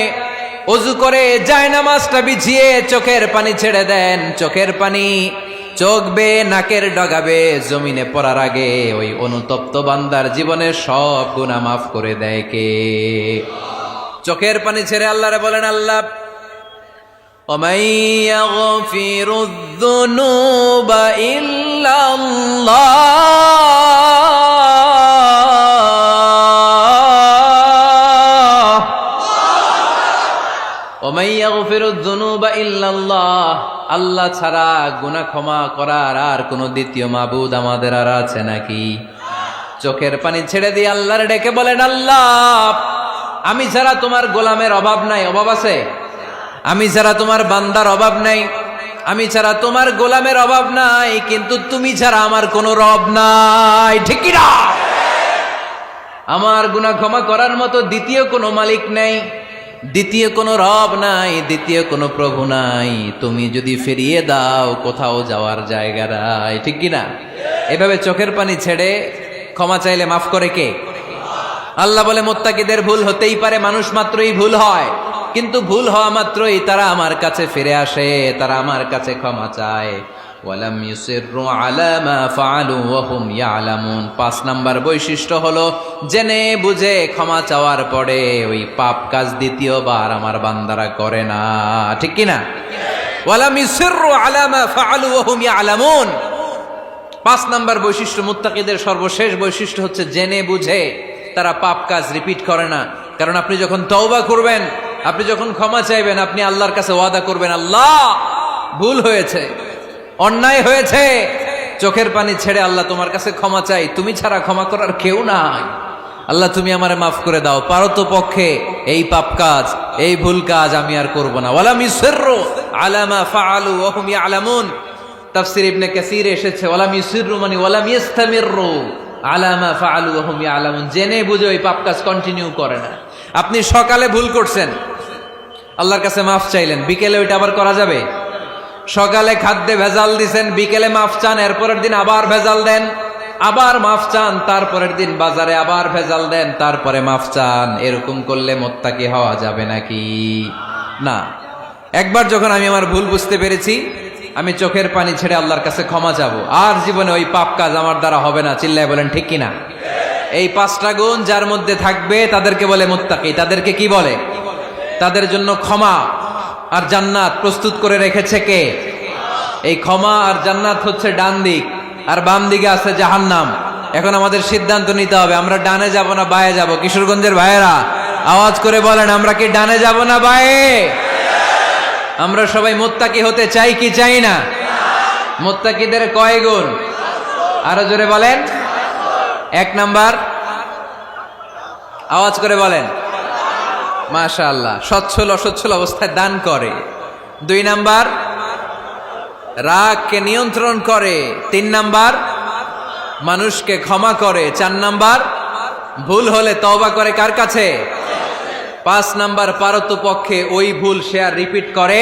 ওযু করে জায়নামাজটা বিছিয়ে চোখের পানি ছেড়ে দেন। চোখের পানি চোখ বেয়ে নাকের ডগাবে জমিনে পড়ার আগে ওই অনুতপ্ত বান্দার জীবনের সব গুনাহ মাফ করে দেয় কে? চোখের পানি ছেড়ে আল্লাহরে বলেন, আল্লাহ وَمَن يَغْفِرُ الذُّنُوبَ إِلَّا اللَّهُ وَمَن يَغْفِرُ الذُّنُوبَ إِلَّا اللَّهُ। আল্লাহ ছাড়া গুনাহ ক্ষমা করার আর কোনো দ্বিতীয় মাবুদ আমাদের আর আছে নাকি? চোখের পানি ছেড়ে দিয়ে আল্লাহরে ডেকে বলেন, আল্লাহ, আমি ছাড়া তোমার গোলামের অভাব নাই। অভাব আছে? আমি ছাড়া তোমার বান্দার অভাব নাই, আমি ছাড়া তোমার গোলামের অভাব নাই, কিন্তু তুমি ছাড়া আমার কোনো রব নাই, ঠিক কি না? আমার গুনাহ ক্ষমা করার মতো দ্বিতীয় কোনো মালিক নাই, দ্বিতীয় কোনো রব নাই, দ্বিতীয় কোনো প্রভু নাই। তুমি যদি ফিরিয়ে দাও, কোথাও যাওয়ার জায়গা নাই, ঠিক কি না? এভাবে চোখের পানি ছেড়ে ক্ষমা চাইলে মাফ করে কে? আল্লাহ বলে, মুত্তাকিদের ভুল হতেই পারে, মানুষ মাত্রই ভুল হয়, কিন্তু ভুল হওয়া মাত্রই তারা আমার কাছে ফিরে আসে, তারা আমার কাছে ক্ষমা চায়। ওয়ালাম ইউসিররু আলা মা ফাআলু ওয়া হুম ইয়ালামুন। 5 নাম্বার বৈশিষ্ট্য হলো, জেনে বুঝে ক্ষমা চাওয়ার পরে ওই পাপ কাজ দ্বিতীয়বার আমার বান্দারা করে না, ঠিক কি না? ওয়ালাম ইউসিররু আলা মা ফাআলু ওয়া হুম ইয়ালামুন। 5 নাম্বার বৈশিষ্ট্য, মুত্তাকিদের সর্বশেষ বৈশিষ্ট্য হচ্ছে জেনে বুঝে তারা পাপ কাজ রিপিট করে না। কারণ আপনি যখন তওবা করবেন, আপনি যখন ক্ষমা চাইবেন, আপনি আল্লাহর কাছে ওয়াদা করবেন, আল্লাহ ভুল হয়েছে, অন্যায় হয়েছে, চোখের পানি ছেড়ে আল্লাহ তোমার কাছে ক্ষমা চাই, তুমি ছাড়া ক্ষমা করার কেউ নাই। আল্লাহ তুমি আমারে মাফ করে দাও, পারতো পক্ষে এই পাপ কাজ, এই ভুল কাজ আমি আর করব না। ওয়ালাম ইউসিররু আলা মা ফাআলু ওয়া হুম ইয়ালামুন। তাফসীর ইবনে কাসীর এসেছে, ওয়ালাম ইউসিররু মানে ওয়ালাম ইস্তামিররু আলা মা ফাআলু ওয়া হুম ইয়ালামুন। জেনে বুঝে ওই পাপ কাজ কন্টিনিউ করে না। আপনি সকালে ভুল করছেন, আল্লাহর কাছে মাফ চাইলেন, বিকেলে ওইটা আবার করা যাবে? সকালে খাদ্যে ভেজাল দিছেন, বিকেলে মাফ চান, এরপরের দিন আবার ভেজাল দেন, আবার মাফ চান, তারপরের দিন বাজারে আবার ভেজাল দেন, তারপরে মাফ চান। এরকম করলে মুত্তাকি হওয়া যাবে নাকি? না। একবার যখন আমি আমার ভুল বুঝতে পেরেছি, আমি চোখের পানি ছেড়ে আল্লাহর কাছে ক্ষমা চাবো। আর জীবনে ওই পাপ কাজ আমার দ্বারা হবে না। চিল্লায় বলেন ঠিক কিনা? এই 5টা গুণ যার মধ্যে থাকবে তাদেরকে বলে মুত্তাকি। তাদেরকে কি বলে? তাদের জন্য ক্ষমা আর জান্নাত প্রস্তুত করে রেখেছে কে? এই ক্ষমা আর জান্নাত হচ্ছে ডান দিক, আর বাম দিকে আছে জাহান্নাম। এখন আমাদের সিদ্ধান্ত নিতে হবে, আমরা ডানে যাব না বায়ে যাব। কিশোরগঞ্জের ভাইয়েরা আওয়াজ করে বলেন, আমরা কি ডানে যাব না বায়ে? আমরা সবাই মুত্তাকি হতে চাই কি চাই না? মুত্তাকিদের কয় গুণ? আরো জোরে বলেন। 1 নাম্বার, আওয়াজ করে বলেন। মাশাআল্লাহ, সচ্ছল অসচ্ছল অবস্থায় দান করে। 2 নাম্বার, রাগকে নিয়ন্ত্রণ করে। 3 নাম্বার, মানুষকে ক্ষমা করে। 4 নাম্বার, ভুল হলে তওবা করে কার কাছে? 5 নাম্বার, পারতপক্ষে ওই ভুল সে আর রিপিট করে